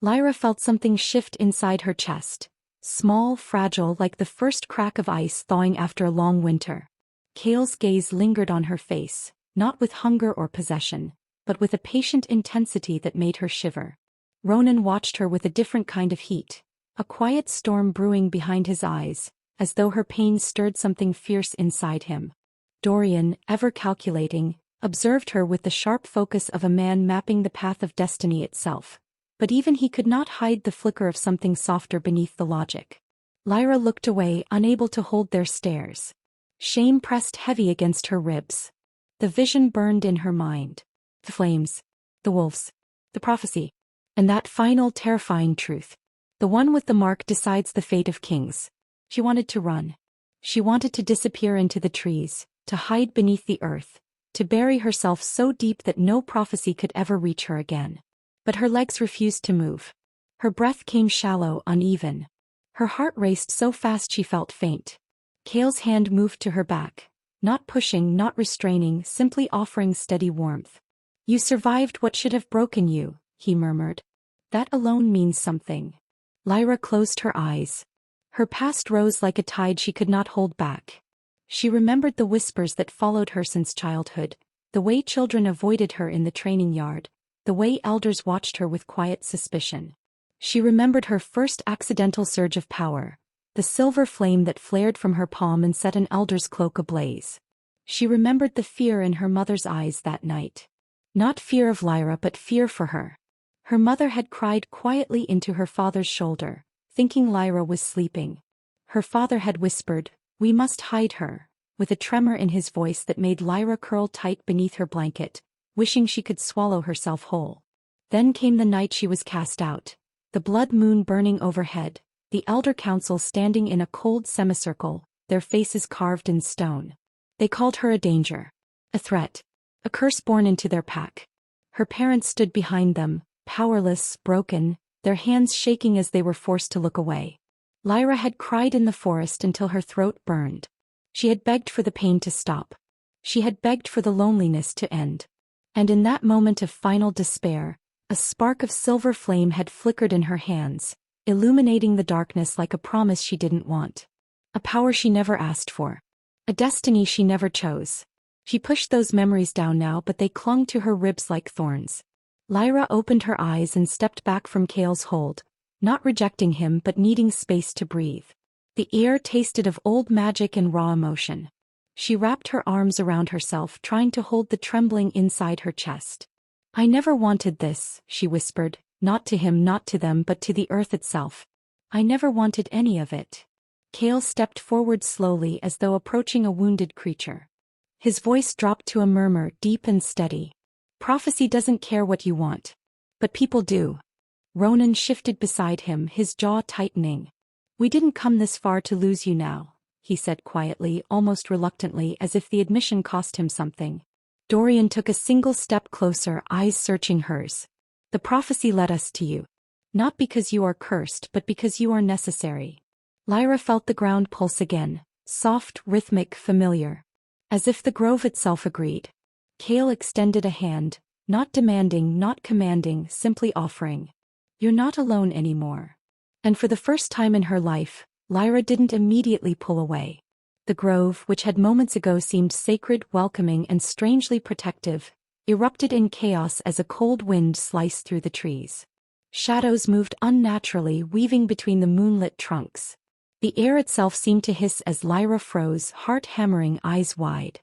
Lyra felt something shift inside her chest. Small, fragile, like the first crack of ice thawing after a long winter. Cale's gaze lingered on her face, not with hunger or possession, but with a patient intensity that made her shiver. Ronan watched her with a different kind of heat, a quiet storm brewing behind his eyes, as though her pain stirred something fierce inside him. Dorian, ever calculating, observed her with the sharp focus of a man mapping the path of destiny itself, but even he could not hide the flicker of something softer beneath the logic. Lyra looked away, unable to hold their stares. Shame pressed heavy against her ribs. The vision burned in her mind. The flames. The wolves. The prophecy. And that final terrifying truth. The one with the mark decides the fate of kings. She wanted to run. She wanted to disappear into the trees, to hide beneath the earth, to bury herself so deep that no prophecy could ever reach her again. But her legs refused to move. Her breath came shallow, uneven. Her heart raced so fast she felt faint. Cale's hand moved to her back, not pushing, not restraining, simply offering steady warmth. "You survived what should have broken you," he murmured. "That alone means something." Lyra closed her eyes. Her past rose like a tide she could not hold back. She remembered the whispers that followed her since childhood, the way children avoided her in the training yard, the way elders watched her with quiet suspicion. She remembered her first accidental surge of power, the silver flame that flared from her palm and set an elder's cloak ablaze. She remembered the fear in her mother's eyes that night. Not fear of Lyra, but fear for her. Her mother had cried quietly into her father's shoulder, thinking Lyra was sleeping. Her father had whispered, "We must hide her," with a tremor in his voice that made Lyra curl tight beneath her blanket, wishing she could swallow herself whole. Then came the night she was cast out, the blood moon burning overhead, the elder council standing in a cold semicircle, their faces carved in stone. They called her a danger, a threat, a curse born into their pack. Her parents stood behind them, powerless, broken, their hands shaking as they were forced to look away. Lyra had cried in the forest until her throat burned. She had begged for the pain to stop. She had begged for the loneliness to end. And in that moment of final despair, a spark of silver flame had flickered in her hands, illuminating the darkness like a promise she didn't want. A power she never asked for. A destiny she never chose. She pushed those memories down now, but they clung to her ribs like thorns. Lyra opened her eyes and stepped back from Cale's hold, not rejecting him but needing space to breathe. The air tasted of old magic and raw emotion. She wrapped her arms around herself, trying to hold the trembling inside her chest. "I never wanted this," she whispered, not to him, not to them, but to the earth itself. "I never wanted any of it." Cale stepped forward slowly as though approaching a wounded creature. His voice dropped to a murmur, deep and steady. Prophecy doesn't care what you want. But people do. Ronan shifted beside him, his jaw tightening. We didn't come this far to lose you now, he said quietly, almost reluctantly, as if the admission cost him something. Dorian took a single step closer, eyes searching hers. The prophecy led us to you. Not because you are cursed, but because you are necessary. Lyra felt the ground pulse again, soft, rhythmic, familiar. As if the grove itself agreed. Kale extended a hand, not demanding, not commanding, simply offering. You're not alone anymore. And for the first time in her life, Lyra didn't immediately pull away. The grove, which had moments ago seemed sacred, welcoming, and strangely protective, erupted in chaos as a cold wind sliced through the trees. Shadows moved unnaturally, weaving between the moonlit trunks. The air itself seemed to hiss as Lyra froze, heart hammering, eyes wide.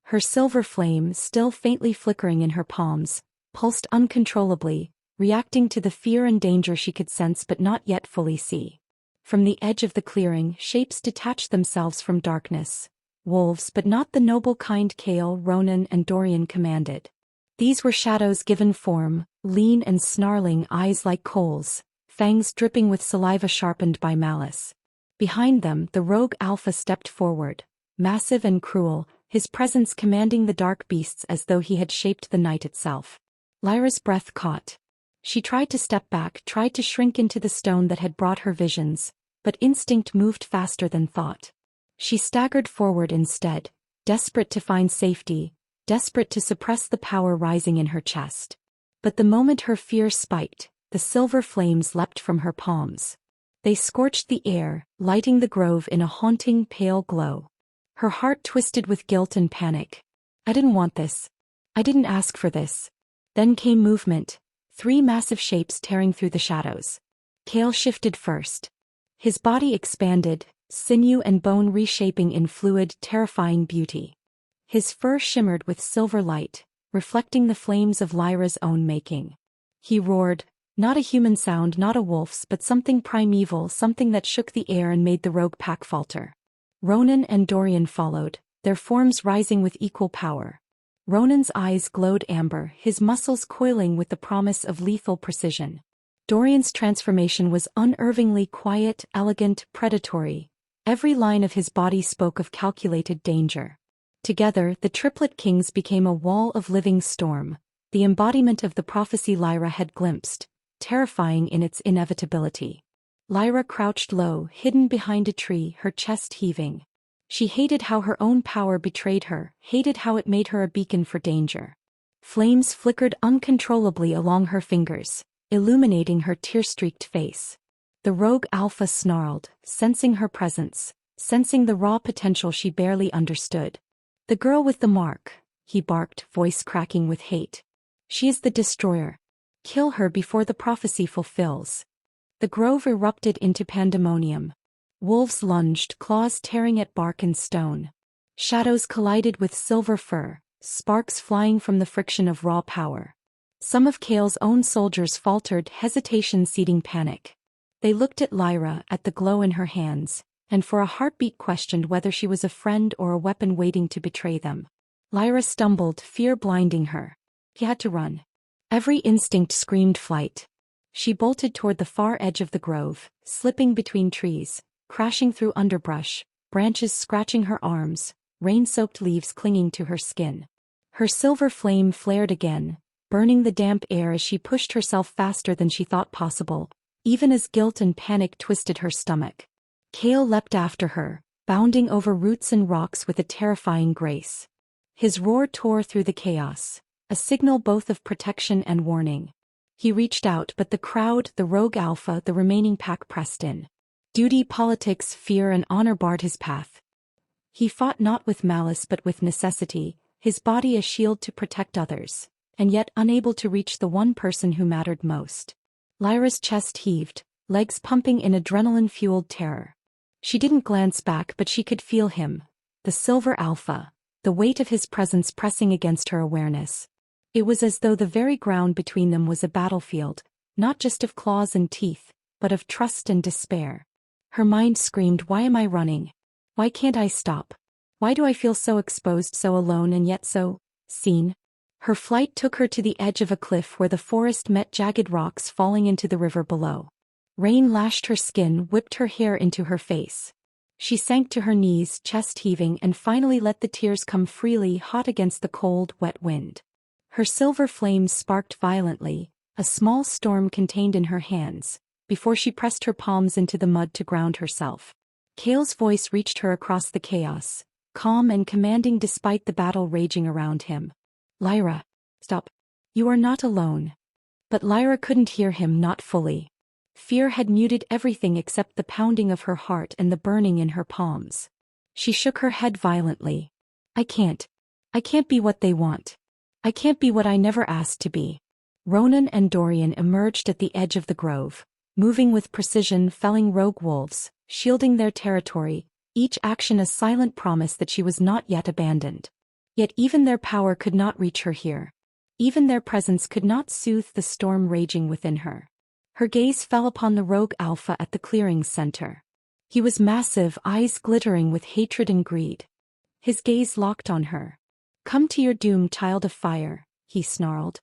Her silver flame, still faintly flickering in her palms, pulsed uncontrollably, reacting to the fear and danger she could sense but not yet fully see. From the edge of the clearing, shapes detached themselves from darkness. Wolves, but not the noble kind Kale, Ronan, and Dorian commanded. These were shadows given form, lean and snarling, eyes like coals, fangs dripping with saliva sharpened by malice. Behind them, the rogue Alpha stepped forward, massive and cruel, his presence commanding the dark beasts as though he had shaped the night itself. Lyra's breath caught. She tried to step back, tried to shrink into the stone that had brought her visions, but instinct moved faster than thought. She staggered forward instead, desperate to find safety, desperate to suppress the power rising in her chest. But the moment her fear spiked, the silver flames leapt from her palms. They scorched the air, lighting the grove in a haunting, pale glow. Her heart twisted with guilt and panic. I didn't want this. I didn't ask for this. Then came movement, 3 massive shapes tearing through the shadows. Kale shifted first. His body expanded, sinew and bone reshaping in fluid, terrifying beauty. His fur shimmered with silver light, reflecting the flames of Lyra's own making. He roared, not a human sound, not a wolf's, but something primeval, something that shook the air and made the rogue pack falter. Ronan and Dorian followed, their forms rising with equal power. Ronan's eyes glowed amber, his muscles coiling with the promise of lethal precision. Dorian's transformation was unervingly quiet, elegant, predatory. Every line of his body spoke of calculated danger. Together, the Triplet Kings became a wall of living storm, the embodiment of the prophecy Lyra had glimpsed, terrifying in its inevitability. Lyra crouched low, hidden behind a tree, her chest heaving. She hated how her own power betrayed her, hated how it made her a beacon for danger. Flames flickered uncontrollably along her fingers, illuminating her tear-streaked face. The rogue Alpha snarled, sensing her presence, sensing the raw potential she barely understood. The girl with the mark, he barked, voice cracking with hate. She is the destroyer. Kill her before the prophecy fulfills. The grove erupted into pandemonium. Wolves lunged, claws tearing at bark and stone. Shadows collided with silver fur, sparks flying from the friction of raw power. Some of Kale's own soldiers faltered, hesitation seeding panic. They looked at Lyra, at the glow in her hands, and for a heartbeat questioned whether she was a friend or a weapon waiting to betray them. Lyra stumbled, fear blinding her. He had to run. Every instinct screamed flight. She bolted toward the far edge of the grove, slipping between trees, crashing through underbrush, branches scratching her arms, rain-soaked leaves clinging to her skin. Her silver flame flared again, burning the damp air as she pushed herself faster than she thought possible, even as guilt and panic twisted her stomach. Kale leapt after her, bounding over roots and rocks with a terrifying grace. His roar tore through the chaos, a signal both of protection and warning. He reached out, but the crowd, the rogue Alpha, the remaining pack pressed in. Duty, politics, fear, and honor barred his path. He fought not with malice but with necessity, his body a shield to protect others, and yet unable to reach the one person who mattered most. Lyra's chest heaved, legs pumping in adrenaline-fueled terror. She didn't glance back, but she could feel him, the silver Alpha, the weight of his presence pressing against her awareness. It was as though the very ground between them was a battlefield, not just of claws and teeth, but of trust and despair. Her mind screamed, why am I running? Why can't I stop? Why do I feel so exposed, so alone, and yet so seen? Her flight took her to the edge of a cliff where the forest met jagged rocks falling into the river below. Rain lashed her skin, whipped her hair into her face. She sank to her knees, chest heaving, and finally let the tears come freely, hot against the cold, wet wind. Her silver flames sparked violently, a small storm contained in her hands, before she pressed her palms into the mud to ground herself. Kale's voice reached her across the chaos, calm and commanding despite the battle raging around him. Lyra, stop. You are not alone. But Lyra couldn't hear him, not fully. Fear had muted everything except the pounding of her heart and the burning in her palms. She shook her head violently. I can't be what they want. I can't be what I never asked to be. Ronan and Dorian emerged at the edge of the grove, moving with precision, felling rogue wolves, shielding their territory, each action a silent promise that she was not yet abandoned. Yet even their power could not reach her here. Even their presence could not soothe the storm raging within her. Her gaze fell upon the rogue Alpha at the clearing's center. He was massive, eyes glittering with hatred and greed. His gaze locked on her. Come to your doom, child of fire, he snarled.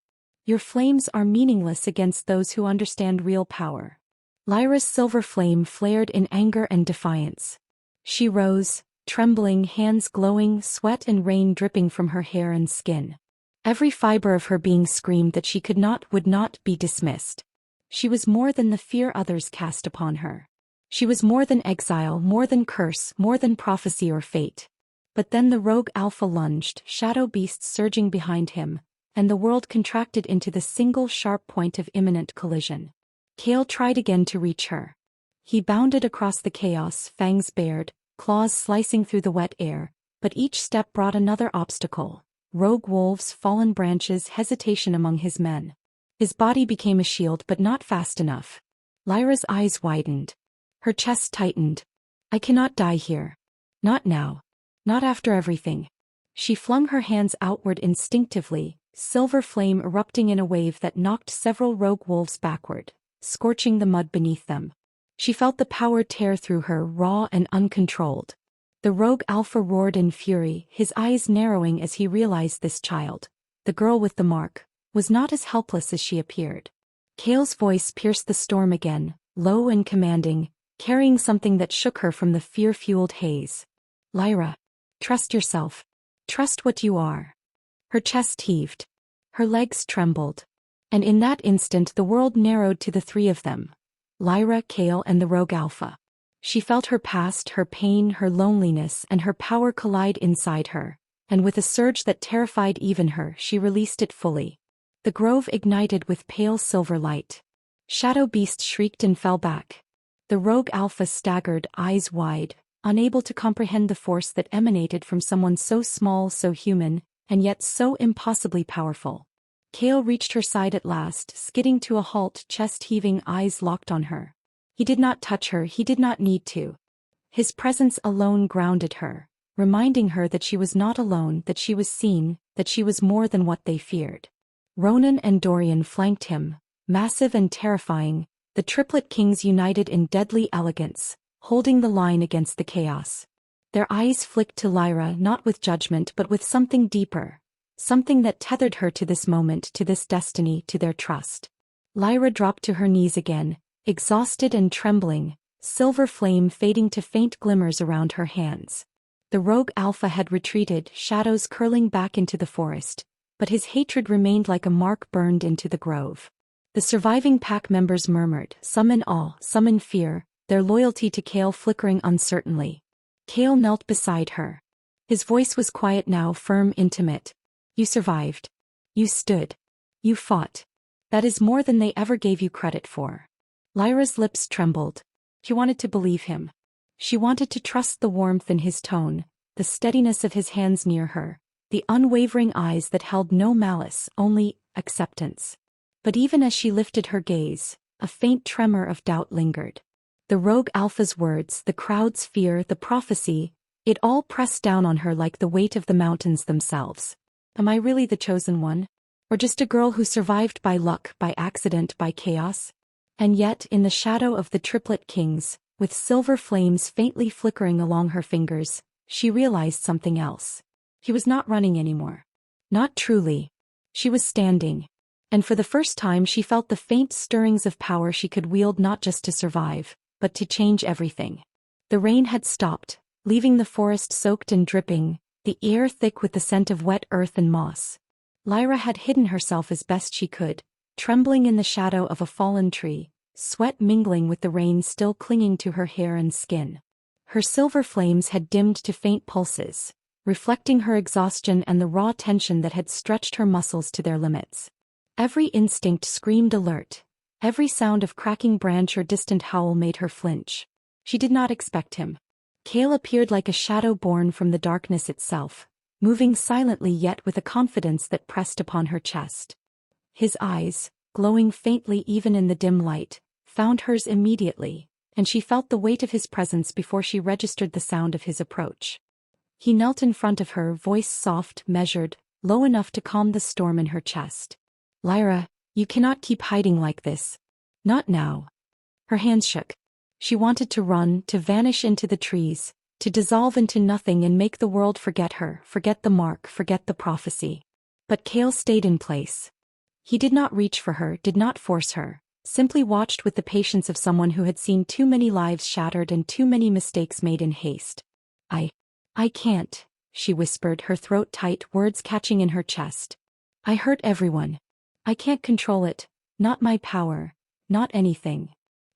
Your flames are meaningless against those who understand real power. Lyra's silver flame flared in anger and defiance. She rose, trembling, hands glowing, sweat and rain dripping from her hair and skin. Every fiber of her being screamed that she would not be dismissed. She was more than the fear others cast upon her. She was more than exile, more than curse, more than prophecy or fate. But then the rogue Alpha lunged, shadow beasts surging behind him, and the world contracted into the single sharp point of imminent collision. Kale tried again to reach her. He bounded across the chaos, fangs bared, claws slicing through the wet air, but each step brought another obstacle. Rogue wolves, fallen branches, hesitation among his men. His body became a shield, but not fast enough. Lyra's eyes widened. Her chest tightened. I cannot die here. Not now. Not after everything. She flung her hands outward instinctively, silver flame erupting in a wave that knocked several rogue wolves backward, scorching the mud beneath them. She felt the power tear through her, raw and uncontrolled. The rogue Alpha roared in fury, his eyes narrowing as he realized this child, the girl with the mark, was not as helpless as she appeared. Kale's voice pierced the storm again, low and commanding, carrying something that shook her from the fear-fueled haze. Lyra, trust yourself. Trust what you are. Her chest heaved. Her legs trembled. And in that instant the world narrowed to the three of them. Lyra, Kale, and the rogue Alpha. She felt her past, her pain, her loneliness, and her power collide inside her, and with a surge that terrified even her, she released it fully. The grove ignited with pale silver light. Shadow beasts shrieked and fell back. The rogue Alpha staggered, eyes wide, unable to comprehend the force that emanated from someone so small, so human, and yet so impossibly powerful. Kale reached her side at last, skidding to a halt, chest heaving, eyes locked on her. He did not touch her, he did not need to. His presence alone grounded her, reminding her that she was not alone, that she was seen, that she was more than what they feared. Ronan and Dorian flanked him, massive and terrifying, the Triplet Kings united in deadly elegance, holding the line against the chaos. Their eyes flicked to Lyra, not with judgment but with something deeper, something that tethered her to this moment, to this destiny, to their trust. Lyra dropped to her knees again, exhausted and trembling, silver flame fading to faint glimmers around her hands. The rogue Alpha had retreated, shadows curling back into the forest, but his hatred remained like a mark burned into the grove. The surviving pack members murmured, some in awe, some in fear, their loyalty to Kale flickering uncertainly. Kale knelt beside her. His voice was quiet now, firm, intimate. You survived. You stood. You fought. That is more than they ever gave you credit for. Lyra's lips trembled. She wanted to believe him. She wanted to trust the warmth in his tone, the steadiness of his hands near her, the unwavering eyes that held no malice, only acceptance. But even as she lifted her gaze, a faint tremor of doubt lingered. The rogue Alpha's words, the crowd's fear, the prophecy, it all pressed down on her like the weight of the mountains themselves. Am I really the chosen one? Or just a girl who survived by luck, by accident, by chaos? And yet, in the shadow of the Triplet Kings, with silver flames faintly flickering along her fingers, she realized something else. He was not running anymore. Not truly. She was standing. And for the first time she felt the faint stirrings of power she could wield, not just to survive, but to change everything. The rain had stopped, leaving the forest soaked and dripping, the air thick with the scent of wet earth and moss. Lyra had hidden herself as best she could, trembling in the shadow of a fallen tree, sweat mingling with the rain still clinging to her hair and skin. Her silver flames had dimmed to faint pulses, reflecting her exhaustion and the raw tension that had stretched her muscles to their limits. Every instinct screamed alert. Every sound of cracking branch or distant howl made her flinch. She did not expect him. Cale appeared like a shadow born from the darkness itself, moving silently yet with a confidence that pressed upon her chest. His eyes, glowing faintly even in the dim light, found hers immediately, and she felt the weight of his presence before she registered the sound of his approach. He knelt in front of her, voice soft, measured, low enough to calm the storm in her chest. "Lyra, you cannot keep hiding like this. Not now." Her hands shook. She wanted to run, to vanish into the trees, to dissolve into nothing and make the world forget her, forget the mark, forget the prophecy. But Cale stayed in place. He did not reach for her, did not force her, simply watched with the patience of someone who had seen too many lives shattered and too many mistakes made in haste. I can't," she whispered, her throat tight, words catching in her chest. "I hurt everyone. I can't control it, not my power, not anything."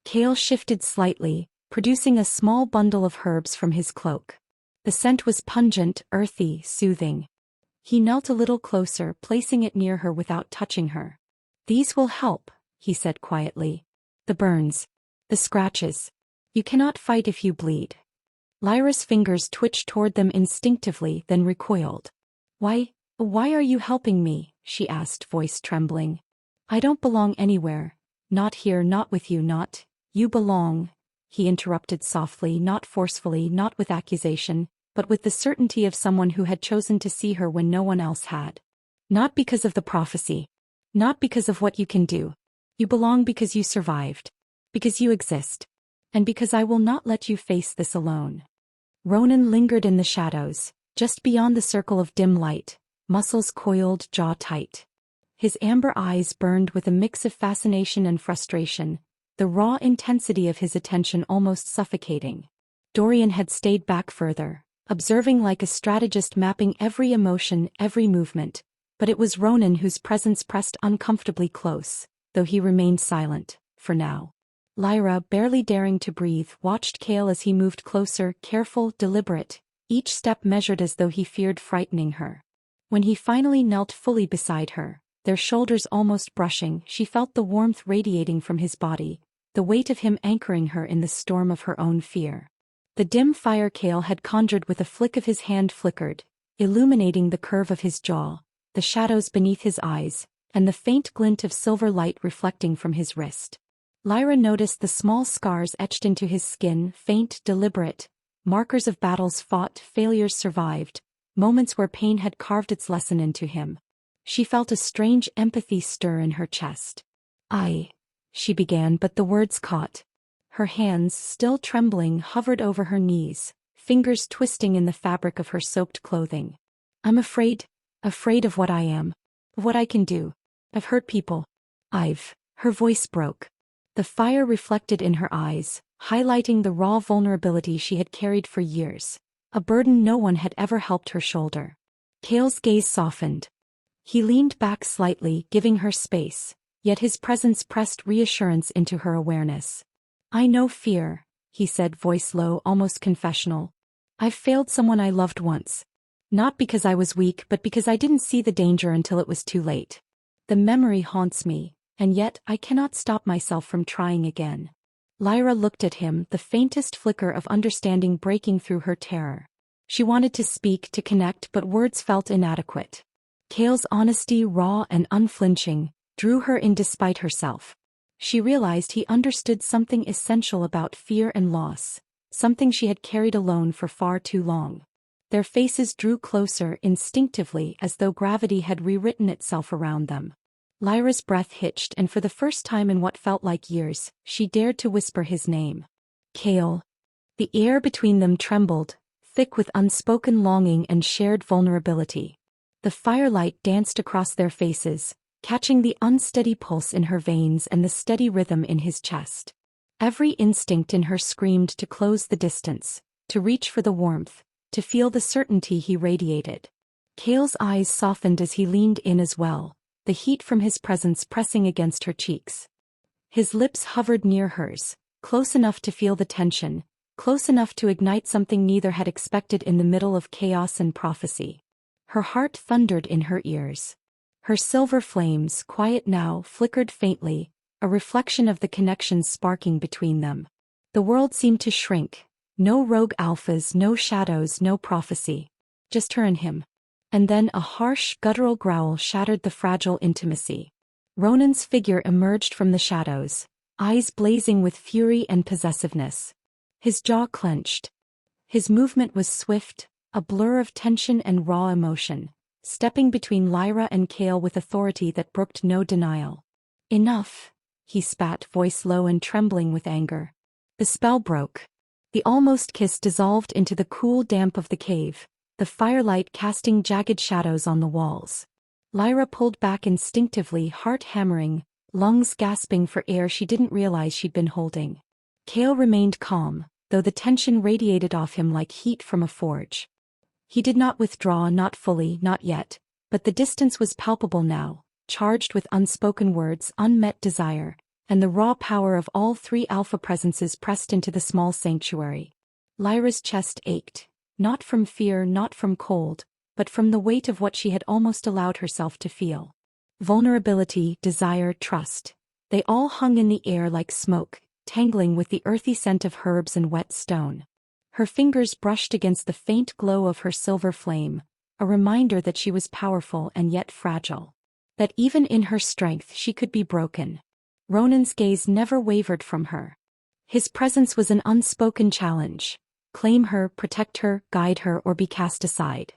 Cale shifted slightly, producing a small bundle of herbs from his cloak. The scent was pungent, earthy, soothing. He knelt a little closer, placing it near her without touching her. "These will help," he said quietly. "The burns. The scratches. You cannot fight if you bleed." Lyra's fingers twitched toward them instinctively, then recoiled. Why are you helping me?" she asked, voice trembling. "I don't belong anywhere. Not here, not with you, not." "You belong," he interrupted softly, not forcefully, not with accusation, but with the certainty of someone who had chosen to see her when no one else had. "Not because of the prophecy. Not because of what you can do. You belong because you survived. Because you exist. And because I will not let you face this alone." Ronan lingered in the shadows, just beyond the circle of dim light, muscles coiled, jaw tight. His amber eyes burned with a mix of fascination and frustration, the raw intensity of his attention almost suffocating. Dorian had stayed back further, observing like a strategist, mapping every emotion, every movement, but it was Ronan whose presence pressed uncomfortably close, though he remained silent, for now. Lyra, barely daring to breathe, watched Cale as he moved closer, careful, deliberate, each step measured as though he feared frightening her. When he finally knelt fully beside her, their shoulders almost brushing, she felt the warmth radiating from his body, the weight of him anchoring her in the storm of her own fear. The dim fire Cale had conjured with a flick of his hand flickered, illuminating the curve of his jaw, the shadows beneath his eyes, and the faint glint of silver light reflecting from his wrist. Lyra noticed the small scars etched into his skin, faint, deliberate, markers of battles fought, failures survived, moments where pain had carved its lesson into him. She felt a strange empathy stir in her chest. She began, but the words caught. Her hands, still trembling, hovered over her knees, fingers twisting in the fabric of her soaked clothing. "I'm afraid of what I am, of what I can do. I've hurt people. Her voice broke. The fire reflected in her eyes, highlighting the raw vulnerability she had carried for years, a burden no one had ever helped her shoulder. Cale's gaze softened. He leaned back slightly, giving her space, yet his presence pressed reassurance into her awareness. "I know fear," he said, voice low, almost confessional. "I've failed someone I loved once. Not because I was weak, but because I didn't see the danger until it was too late. The memory haunts me, and yet I cannot stop myself from trying again." Lyra looked at him, the faintest flicker of understanding breaking through her terror. She wanted to speak, to connect, but words felt inadequate. Cale's honesty, raw and unflinching, drew her in despite herself. She realized he understood something essential about fear and loss, something she had carried alone for far too long. Their faces drew closer instinctively, as though gravity had rewritten itself around them. Lyra's breath hitched, and for the first time in what felt like years, she dared to whisper his name. "Cale." The air between them trembled, thick with unspoken longing and shared vulnerability. The firelight danced across their faces, catching the unsteady pulse in her veins and the steady rhythm in his chest. Every instinct in her screamed to close the distance, to reach for the warmth, to feel the certainty he radiated. Cale's eyes softened as he leaned in as well, the heat from his presence pressing against her cheeks. His lips hovered near hers, close enough to feel the tension, close enough to ignite something neither had expected in the middle of chaos and prophecy. Her heart thundered in her ears. Her silver flames, quiet now, flickered faintly, a reflection of the connection sparking between them. The world seemed to shrink. No rogue alphas, no shadows, no prophecy. Just her and him. And then a harsh, guttural growl shattered the fragile intimacy. Ronan's figure emerged from the shadows, eyes blazing with fury and possessiveness. His jaw clenched. His movement was swift, a blur of tension and raw emotion, stepping between Lyra and Cale with authority that brooked no denial. "Enough," he spat, voice low and trembling with anger. The spell broke. The almost kiss dissolved into the cool damp of the cave, the firelight casting jagged shadows on the walls. Lyra pulled back instinctively, heart hammering, lungs gasping for air she didn't realize she'd been holding. Cale remained calm, though the tension radiated off him like heat from a forge. He did not withdraw, not fully, not yet, but the distance was palpable now, charged with unspoken words, unmet desire, and the raw power of all three alpha presences pressed into the small sanctuary. Lyra's chest ached, not from fear, not from cold, but from the weight of what she had almost allowed herself to feel. Vulnerability, desire, trust. They all hung in the air like smoke, tangling with the earthy scent of herbs and wet stone. Her fingers brushed against the faint glow of her silver flame, a reminder that she was powerful and yet fragile. That even in her strength she could be broken. Ronan's gaze never wavered from her. His presence was an unspoken challenge. Claim her, protect her, guide her, or be cast aside.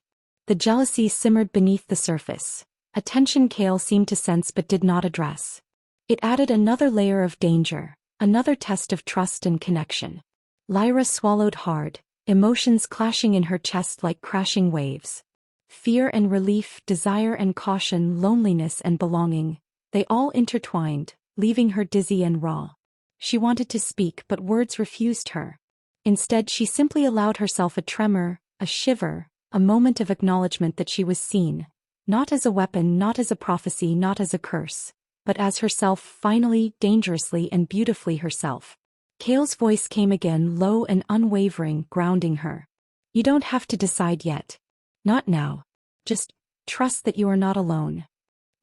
The jealousy simmered beneath the surface, a tension Cale seemed to sense but did not address. It added another layer of danger, another test of trust and connection. Lyra swallowed hard, emotions clashing in her chest like crashing waves. Fear and relief, desire and caution, loneliness and belonging, they all intertwined, leaving her dizzy and raw. She wanted to speak, but words refused her. Instead, she simply allowed herself a tremor, a shiver, a moment of acknowledgement that she was seen, not as a weapon, not as a prophecy, not as a curse, but as herself, finally, dangerously and beautifully herself. Cale's voice came again, low and unwavering, grounding her. "You don't have to decide yet. Not now. Just trust that you are not alone."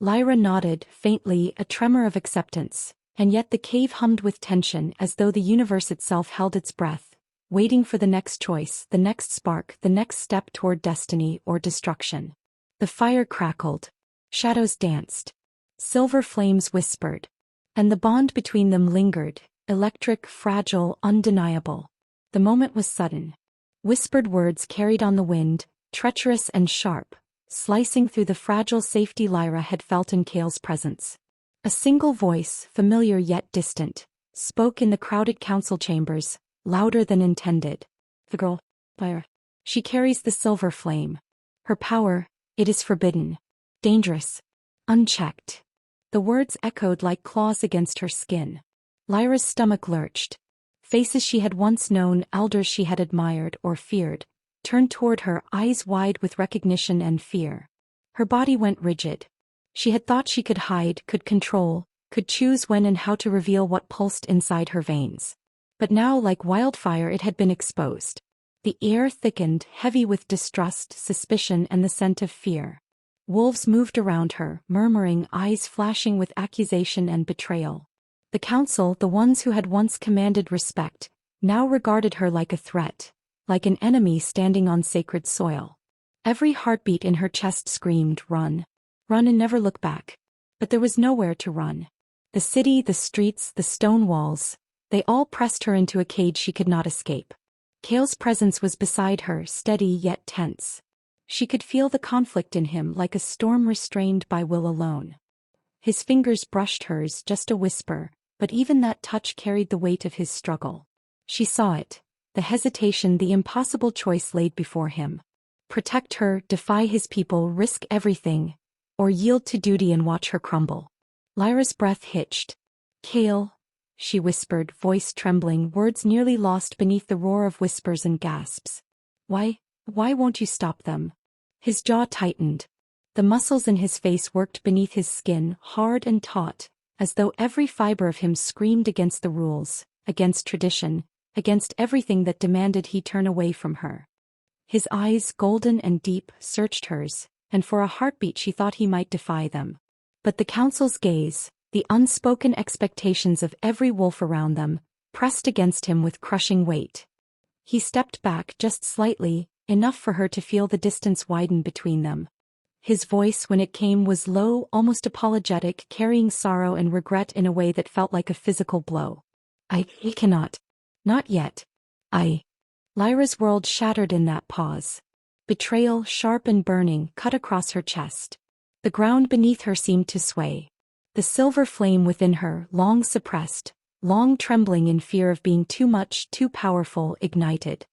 Lyra nodded, faintly, a tremor of acceptance, and yet the cave hummed with tension as though the universe itself held its breath, waiting for the next choice, the next spark, the next step toward destiny or destruction. The fire crackled. Shadows danced. Silver flames whispered. And the bond between them lingered, electric, fragile, undeniable. The moment was sudden. Whispered words carried on the wind, treacherous and sharp, slicing through the fragile safety Lyra had felt in Cale's presence. A single voice, familiar yet distant, spoke in the crowded council chambers, louder than intended. "The girl, Lyra. She carries the silver flame. Her power, it is forbidden. Dangerous. Unchecked." The words echoed like claws against her skin. Lyra's stomach lurched. Faces she had once known, elders she had admired or feared, turned toward her, eyes wide with recognition and fear. Her body went rigid. She had thought she could hide, could control, could choose when and how to reveal what pulsed inside her veins. But now, like wildfire, it had been exposed. The air thickened, heavy with distrust, suspicion, and the scent of fear. Wolves moved around her, murmuring, eyes flashing with accusation and betrayal. The council, the ones who had once commanded respect, now regarded her like a threat, like an enemy standing on sacred soil. Every heartbeat in her chest screamed, "Run. Run and never look back." But there was nowhere to run. The city, the streets, the stone walls, they all pressed her into a cage she could not escape. Cale's presence was beside her, steady yet tense. She could feel the conflict in him like a storm restrained by will alone. His fingers brushed hers, just a whisper, but even that touch carried the weight of his struggle. She saw it, the hesitation, the impossible choice laid before him. Protect her, defy his people, risk everything, or yield to duty and watch her crumble. Lyra's breath hitched. Kale, she whispered, voice trembling, words nearly lost beneath the roar of whispers and gasps. Why won't you stop them? His jaw tightened. The muscles in his face worked beneath his skin, hard and taut, as though every fiber of him screamed against the rules, against tradition, against everything that demanded he turn away from her. His eyes, golden and deep, searched hers, and for a heartbeat she thought he might defy them. But the council's gaze, the unspoken expectations of every wolf around them, pressed against him with crushing weight. He stepped back just slightly, enough for her to feel the distance widen between them. His voice, when it came, was low, almost apologetic, carrying sorrow and regret in a way that felt like a physical blow. I cannot. Not yet. Lyra's world shattered in that pause. Betrayal, sharp and burning, cut across her chest. The ground beneath her seemed to sway. The silver flame within her, long suppressed, long trembling in fear of being too much, too powerful, ignited.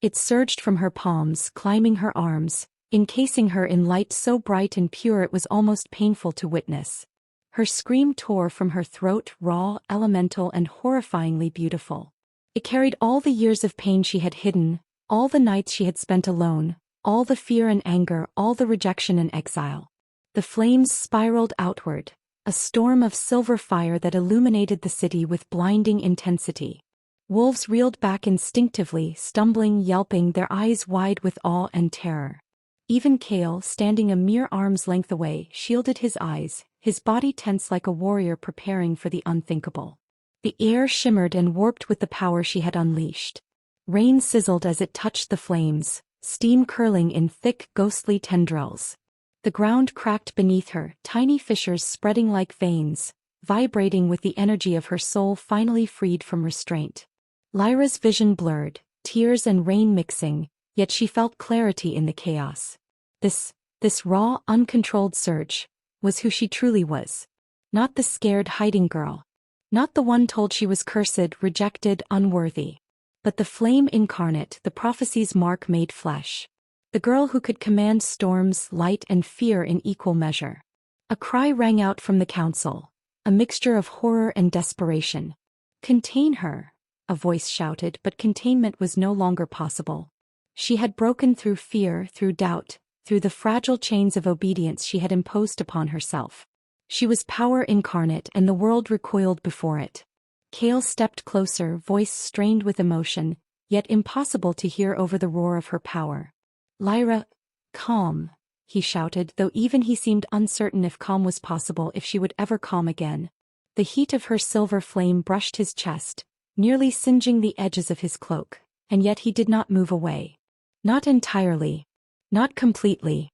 It surged from her palms, climbing her arms, encasing her in light so bright and pure it was almost painful to witness. Her scream tore from her throat, raw, elemental, and horrifyingly beautiful. It carried all the years of pain she had hidden, all the nights she had spent alone, all the fear and anger, all the rejection and exile. The flames spiraled outward, a storm of silver fire that illuminated the city with blinding intensity. Wolves reeled back instinctively, stumbling, yelping, their eyes wide with awe and terror. Even Kale, standing a mere arm's length away, shielded his eyes, his body tense like a warrior preparing for the unthinkable. The air shimmered and warped with the power she had unleashed. Rain sizzled as it touched the flames, steam curling in thick, ghostly tendrils. The ground cracked beneath her, tiny fissures spreading like veins, vibrating with the energy of her soul finally freed from restraint. Lyra's vision blurred, tears and rain mixing, yet she felt clarity in the chaos. This raw, uncontrolled surge was who she truly was. Not the scared, hiding girl. Not the one told she was cursed, rejected, unworthy. But the flame incarnate, the prophecy's mark made flesh. The girl who could command storms, light, and fear in equal measure. A cry rang out from the council, a mixture of horror and desperation. Contain her, a voice shouted, but containment was no longer possible. She had broken through fear, through doubt, through the fragile chains of obedience she had imposed upon herself. She was power incarnate, and the world recoiled before it. Kale stepped closer, voice strained with emotion, yet impossible to hear over the roar of her power. Lyra, calm, he shouted, though even he seemed uncertain if calm was possible, if she would ever calm again. The heat of her silver flame brushed his chest, nearly singeing the edges of his cloak, and yet he did not move away. Not entirely. Not completely.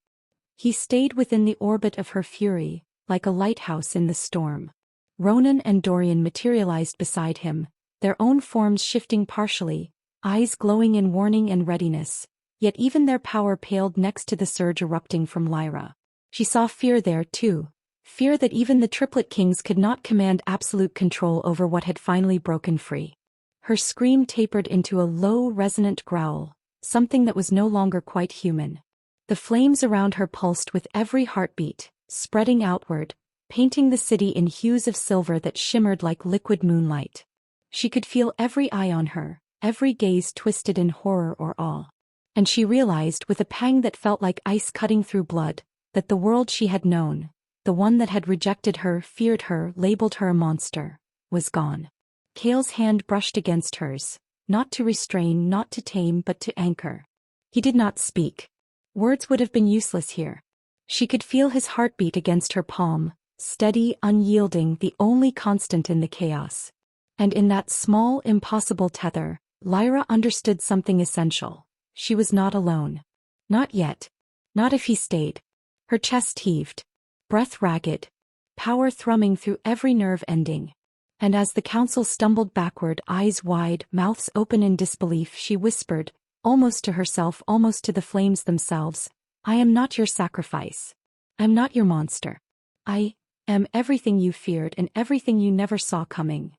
He stayed within the orbit of her fury, like a lighthouse in the storm. Ronan and Dorian materialized beside him, their own forms shifting partially, eyes glowing in warning and readiness, yet even their power paled next to the surge erupting from Lyra. She saw fear there too, fear that even the Triplet Kings could not command absolute control over what had finally broken free. Her scream tapered into a low, resonant growl, something that was no longer quite human. The flames around her pulsed with every heartbeat, spreading outward, painting the city in hues of silver that shimmered like liquid moonlight. She could feel every eye on her, every gaze twisted in horror or awe. And she realized, with a pang that felt like ice cutting through blood, that the world she had known, the one that had rejected her, feared her, labeled her a monster, was gone. Kale's hand brushed against hers, not to restrain, not to tame, but to anchor. He did not speak. Words would have been useless here. She could feel his heartbeat against her palm, steady, unyielding, the only constant in the chaos. And in that small, impossible tether, Lyra understood something essential. She was not alone. Not yet. Not if he stayed. Her chest heaved. Breath ragged. Power thrumming through every nerve ending. And as the council stumbled backward, eyes wide, mouths open in disbelief, she whispered, almost to herself, almost to the flames themselves, I am not your sacrifice. I'm not your monster. I am everything you feared and everything you never saw coming.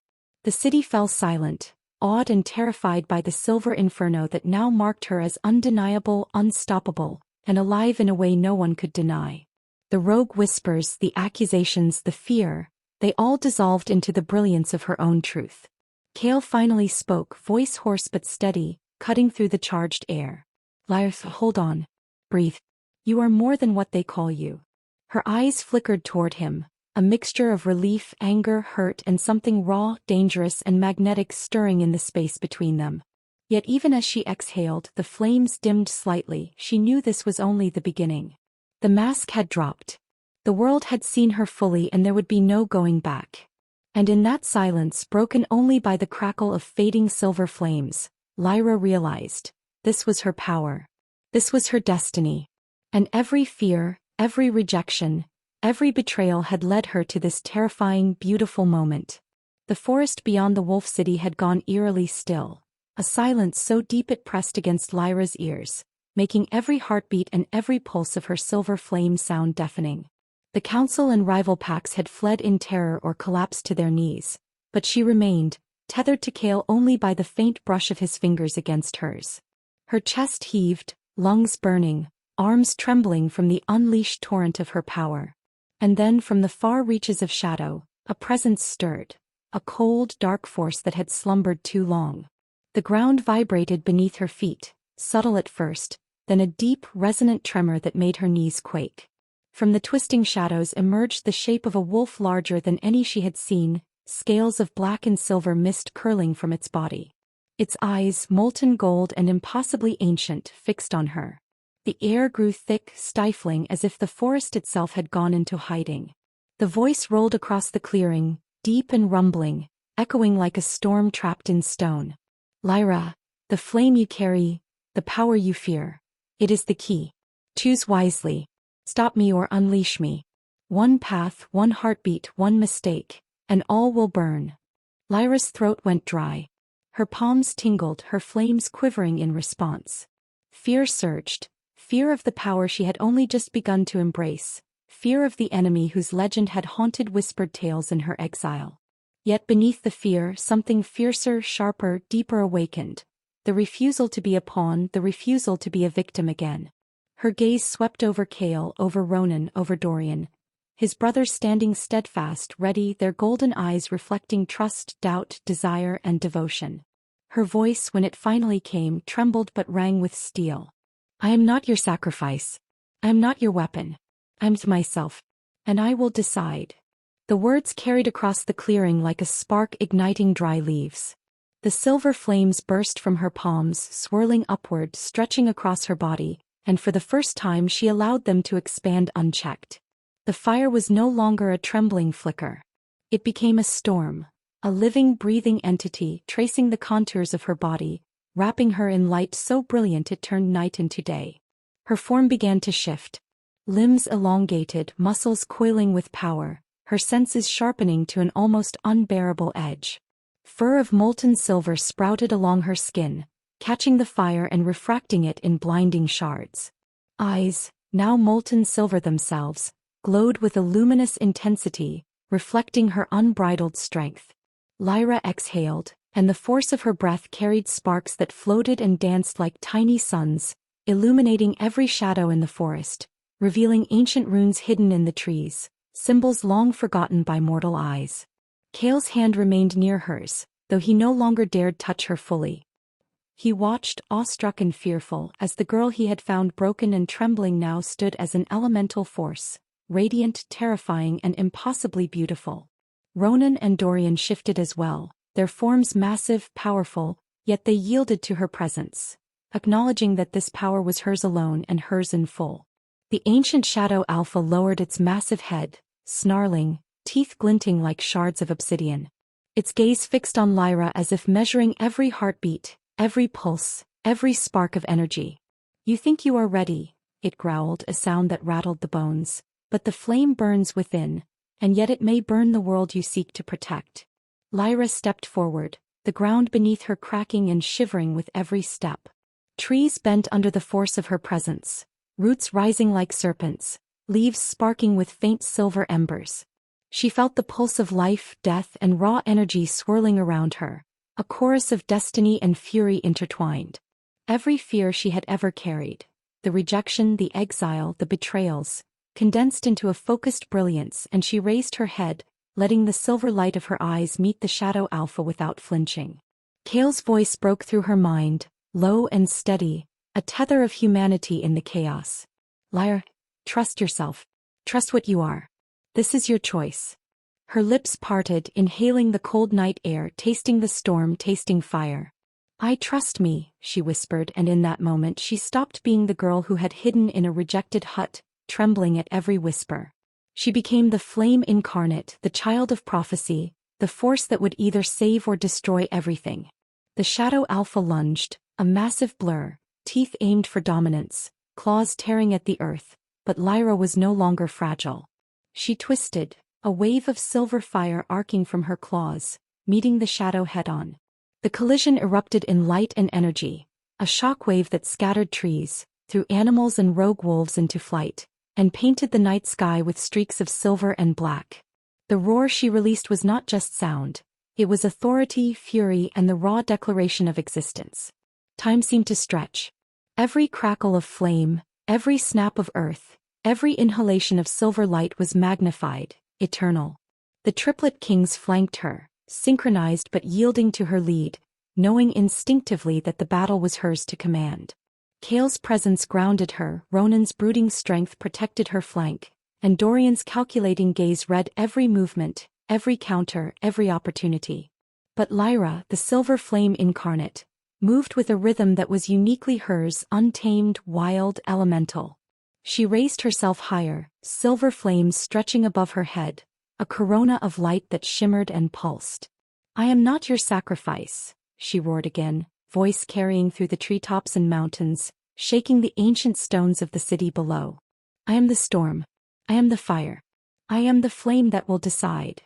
The city fell silent, awed and terrified by the silver inferno that now marked her as undeniable, unstoppable, and alive in a way no one could deny. The rogue whispers, the accusations, the fear, they all dissolved into the brilliance of her own truth. Kale finally spoke, voice hoarse but steady, cutting through the charged air. Lyra, hold on. Breathe. You are more than what they call you. Her eyes flickered toward him, a mixture of relief, anger, hurt, and something raw, dangerous, and magnetic stirring in the space between them. Yet even as she exhaled, the flames dimmed slightly. She knew this was only the beginning. The mask had dropped. The world had seen her fully, and there would be no going back. And in that silence, broken only by the crackle of fading silver flames, Lyra realized, this was her power. This was her destiny. And every fear, every rejection, every betrayal had led her to this terrifying, beautiful moment. The forest beyond the Wolf City had gone eerily still, a silence so deep it pressed against Lyra's ears, making every heartbeat and every pulse of her silver flame sound deafening. The council and rival packs had fled in terror or collapsed to their knees, but she remained, tethered to Kale only by the faint brush of his fingers against hers. Her chest heaved, lungs burning, arms trembling from the unleashed torrent of her power. And then from the far reaches of shadow, a presence stirred, a cold, dark force that had slumbered too long. The ground vibrated beneath her feet, subtle at first, then a deep, resonant tremor that made her knees quake. From the twisting shadows emerged the shape of a wolf larger than any she had seen, scales of black and silver mist curling from its body. Its eyes, molten gold and impossibly ancient, fixed on her. The air grew thick, stifling, as if the forest itself had gone into hiding. The voice rolled across the clearing, deep and rumbling, echoing like a storm trapped in stone. Lyra, the flame you carry, the power you fear. It is the key. Choose wisely. Stop me or unleash me. One path, one heartbeat, one mistake, and all will burn. Lyra's throat went dry. Her palms tingled, her flames quivering in response. Fear surged. Fear of the power she had only just begun to embrace, fear of the enemy whose legend had haunted whispered tales in her exile. Yet beneath the fear, something fiercer, sharper, deeper awakened, the refusal to be a pawn, the refusal to be a victim again. Her gaze swept over Kale, over Ronan, over Dorian, his brothers standing steadfast, ready, their golden eyes reflecting trust, doubt, desire, and devotion. Her voice, when it finally came, trembled but rang with steel. I am not your sacrifice. I am not your weapon. I am myself. And I will decide. The words carried across the clearing like a spark igniting dry leaves. The silver flames burst from her palms, swirling upward, stretching across her body, and for the first time she allowed them to expand unchecked. The fire was no longer a trembling flicker. It became a storm, a living, breathing entity tracing the contours of her body, wrapping her in light so brilliant it turned night into day. Her form began to shift. Limbs elongated, muscles coiling with power, her senses sharpening to an almost unbearable edge. Fur of molten silver sprouted along her skin, catching the fire and refracting it in blinding shards. Eyes, now molten silver themselves, glowed with a luminous intensity, reflecting her unbridled strength. Lyra exhaled, and the force of her breath carried sparks that floated and danced like tiny suns, illuminating every shadow in the forest, revealing ancient runes hidden in the trees, symbols long forgotten by mortal eyes. Kale's hand remained near hers, though he no longer dared touch her fully. He watched, awestruck and fearful, as the girl he had found broken and trembling now stood as an elemental force, radiant, terrifying, and impossibly beautiful. Ronan and Dorian shifted as well, their forms massive, powerful, yet they yielded to her presence, acknowledging that this power was hers alone and hers in full. The ancient shadow Alpha lowered its massive head, snarling, teeth glinting like shards of obsidian. Its gaze fixed on Lyra as if measuring every heartbeat, every pulse, every spark of energy. You think you are ready, it growled, a sound that rattled the bones, but the flame burns within, and yet it may burn the world you seek to protect. Lyra stepped forward, the ground beneath her cracking and shivering with every step. Trees bent under the force of her presence, roots rising like serpents, leaves sparking with faint silver embers. She felt the pulse of life, death, and raw energy swirling around her, a chorus of destiny and fury intertwined. Every fear she had ever carried, the rejection, the exile, the betrayals, condensed into a focused brilliance, and she raised her head, letting the silver light of her eyes meet the shadow alpha without flinching. Kale's voice broke through her mind, low and steady, a tether of humanity in the chaos. Lyra, trust yourself. Trust what you are. This is your choice. Her lips parted, inhaling the cold night air, tasting the storm, tasting fire. I trust me, she whispered, and in that moment she stopped being the girl who had hidden in a rejected hut, trembling at every whisper. She became the flame incarnate, the child of prophecy, the force that would either save or destroy everything. The shadow alpha lunged, a massive blur, teeth aimed for dominance, claws tearing at the earth, but Lyra was no longer fragile. She twisted, a wave of silver fire arcing from her claws, meeting the shadow head-on. The collision erupted in light and energy, a shockwave that scattered trees, threw animals and rogue wolves into flight, and painted the night sky with streaks of silver and black. The roar she released was not just sound, it was authority, fury, and the raw declaration of existence. Time seemed to stretch. Every crackle of flame, every snap of earth, every inhalation of silver light was magnified, eternal. The Triplet Kings flanked her, synchronized but yielding to her lead, knowing instinctively that the battle was hers to command. Kale's presence grounded her, Ronan's brooding strength protected her flank, and Dorian's calculating gaze read every movement, every counter, every opportunity. But Lyra, the silver flame incarnate, moved with a rhythm that was uniquely hers, untamed, wild, elemental. She raised herself higher, silver flames stretching above her head, a corona of light that shimmered and pulsed. I am not your sacrifice, she roared again, voice carrying through the treetops and mountains, shaking the ancient stones of the city below. I am the storm. I am the fire. I am the flame that will decide.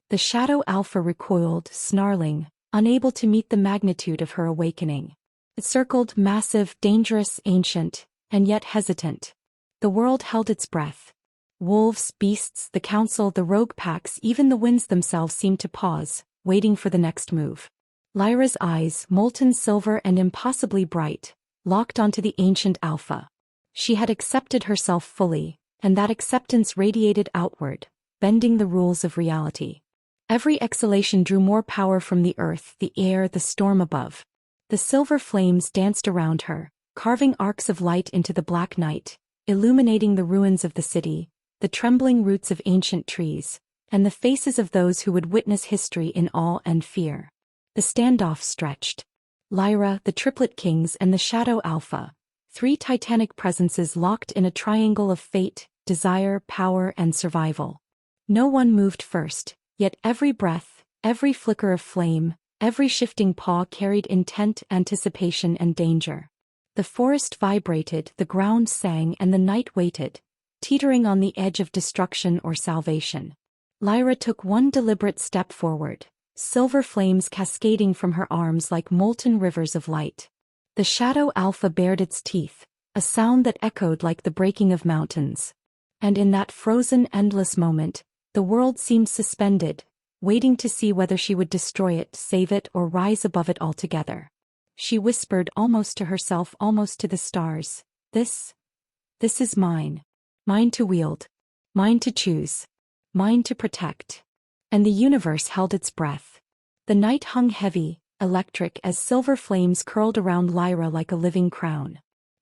The shadow alpha recoiled, snarling, unable to meet the magnitude of her awakening. It circled, massive, dangerous, ancient, and yet hesitant. The world held its breath. Wolves, beasts, the council, the rogue packs, even the winds themselves seemed to pause, waiting for the next move. Lyra's eyes, molten silver and impossibly bright, locked onto the ancient alpha. She had accepted herself fully, and that acceptance radiated outward, bending the rules of reality. Every exhalation drew more power from the earth, the air, the storm above. The silver flames danced around her, carving arcs of light into the black night, illuminating the ruins of the city, the trembling roots of ancient trees, and the faces of those who would witness history in awe and fear. The standoff stretched. Lyra, the Triplet Kings, and the Shadow Alpha, three titanic presences locked in a triangle of fate, desire, power, and survival. No one moved first, yet every breath, every flicker of flame, every shifting paw carried intent, anticipation, and danger. The forest vibrated, the ground sang, and the night waited, teetering on the edge of destruction or salvation. Lyra took one deliberate step forward, silver flames cascading from her arms like molten rivers of light. The Shadow Alpha bared its teeth, a sound that echoed like the breaking of mountains. And in that frozen, endless moment, the world seemed suspended, waiting to see whether she would destroy it, save it, or rise above it altogether. She whispered almost to herself, almost to the stars, This is mine. Mine to wield. Mine to choose. Mine to protect. And the universe held its breath. The night hung heavy, electric, as silver flames curled around Lyra like a living crown.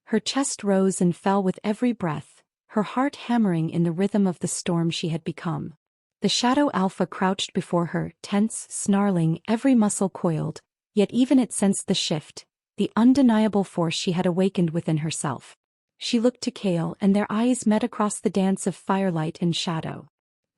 Her chest rose and fell with every breath, her heart hammering in the rhythm of the storm she had become. The Shadow Alpha crouched before her, tense, snarling, every muscle coiled, yet even it sensed the shift, the undeniable force she had awakened within herself. She looked to Kale, and their eyes met across the dance of firelight and shadow.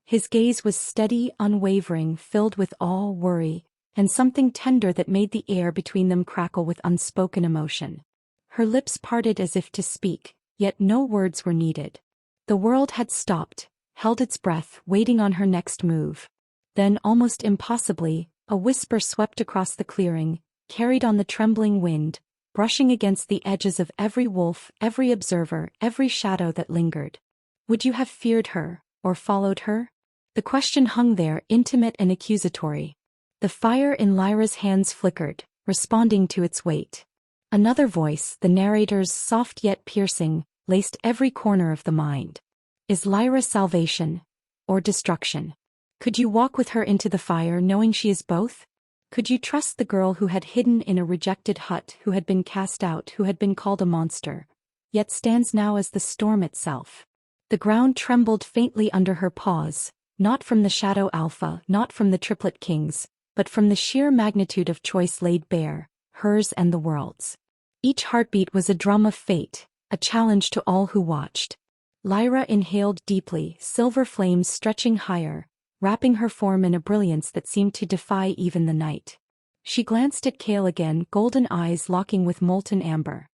His gaze was steady, unwavering, filled with awe, worry, and something tender that made the air between them crackle with unspoken emotion. Her lips parted as if to speak, yet no words were needed. The world had stopped, held its breath, waiting on her next move. Then, almost impossibly, a whisper swept across the clearing, carried on the trembling wind, brushing against the edges of every wolf, every observer, every shadow that lingered. Would you have feared her, or followed her? The question hung there, intimate and accusatory. The fire in Lyra's hands flickered, responding to its weight. Another voice, the narrator's soft yet piercing, laced every corner of the mind. Is Lyra salvation or destruction? Could you walk with her into the fire knowing she is both? Could you trust the girl who had hidden in a rejected hut, who had been cast out, who had been called a monster, yet stands now as the storm itself? The ground trembled faintly under her paws, not from the shadow Alpha, not from the Triplet Kings, but from the sheer magnitude of choice laid bare, hers and the world's. Each heartbeat was a drum of fate, a challenge to all who watched. Lyra inhaled deeply, silver flames stretching higher, wrapping her form in a brilliance that seemed to defy even the night. She glanced at Kale again, golden eyes locking with molten amber.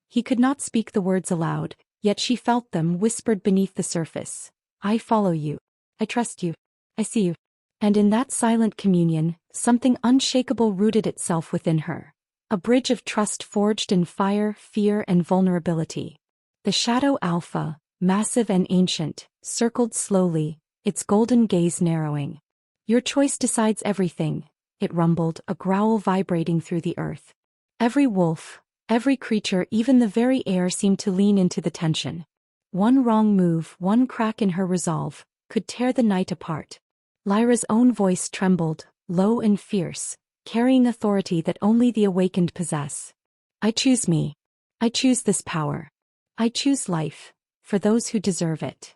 He could not speak the words aloud, yet she felt them whispered beneath the surface. I follow you. I trust you. I see you. And in that silent communion, something unshakable rooted itself within her. A bridge of trust forged in fire, fear, and vulnerability. The shadow Alpha, massive and ancient, circled slowly, its golden gaze narrowing. Your choice decides everything, it rumbled, a growl vibrating through the earth. Every wolf, every creature, even the very air seemed to lean into the tension. One wrong move, one crack in her resolve, could tear the night apart. Lyra's own voice trembled, low and fierce, carrying authority that only the awakened possess. I choose me. I choose this power. I choose life, for those who deserve it.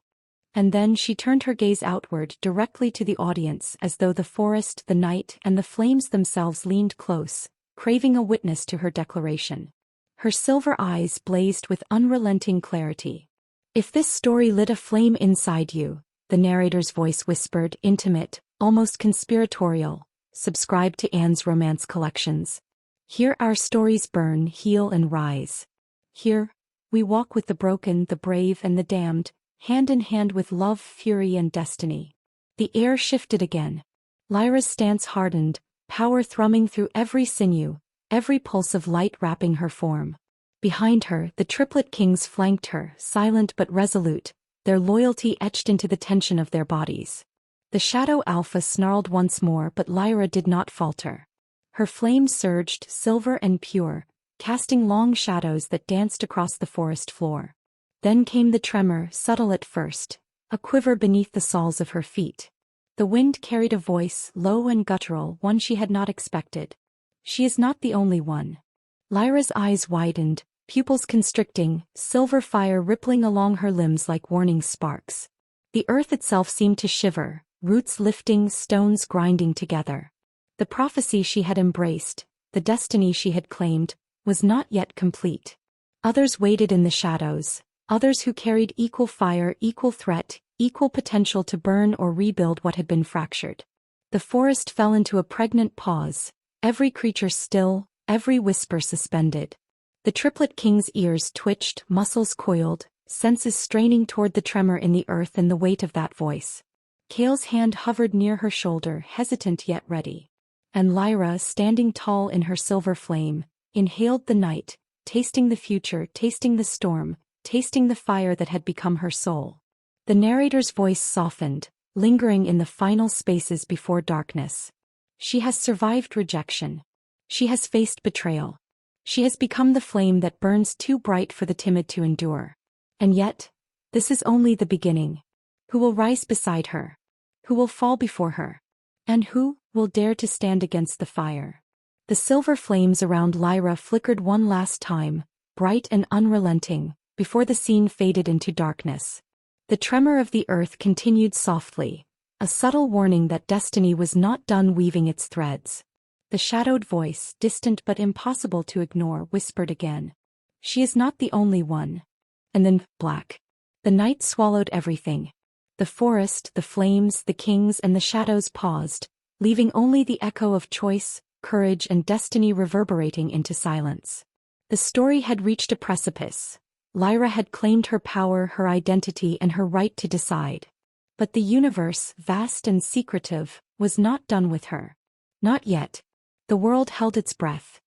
And then she turned her gaze outward, directly to the audience, as though the forest, the night, and the flames themselves leaned close, craving a witness to her declaration. Her silver eyes blazed with unrelenting clarity. If this story lit a flame inside you, the narrator's voice whispered, intimate, almost conspiratorial, subscribe to Anne's romance collections. Here our stories burn, heal, and rise. Here, we walk with the broken, the brave, and the damned, hand in hand with love, fury, and destiny. The air shifted again. Lyra's stance hardened, power thrumming through every sinew, every pulse of light wrapping her form. Behind her, the Triplet Kings flanked her, silent but resolute, their loyalty etched into the tension of their bodies. The shadow Alpha snarled once more, but Lyra did not falter. Her flames surged, silver and pure, casting long shadows that danced across the forest floor. Then came the tremor, subtle at first, a quiver beneath the soles of her feet. The wind carried a voice, low and guttural, one she had not expected. She is not the only one. Lyra's eyes widened, pupils constricting, silver fire rippling along her limbs like warning sparks. The earth itself seemed to shiver, roots lifting, stones grinding together. The prophecy she had embraced, the destiny she had claimed, was not yet complete. Others waited in the shadows, others who carried equal fire, equal threat, equal potential to burn or rebuild what had been fractured. The forest fell into a pregnant pause, every creature still, every whisper suspended. The Triplet King's ears twitched, muscles coiled, senses straining toward the tremor in the earth and the weight of that voice. Kale's hand hovered near her shoulder, hesitant yet ready. And Lyra, standing tall in her silver flame, inhaled the night, tasting the future, tasting the storm, tasting the fire that had become her soul. The narrator's voice softened, lingering in the final spaces before darkness. She has survived rejection. She has faced betrayal. She has become the flame that burns too bright for the timid to endure. And yet, this is only the beginning. Who will rise beside her? Who will fall before her? And who will dare to stand against the fire? The silver flames around Lyra flickered one last time, bright and unrelenting, before the scene faded into darkness. The tremor of the earth continued softly, a subtle warning that destiny was not done weaving its threads. The shadowed voice, distant but impossible to ignore, whispered again. She is not the only one. And then, black. The night swallowed everything. The forest, the flames, the kings, and the shadows paused, leaving only the echo of choice, courage, and destiny reverberating into silence. The story had reached a precipice. Lyra had claimed her power, her identity, and her right to decide. But the universe, vast and secretive, was not done with her. Not yet. The world held its breath,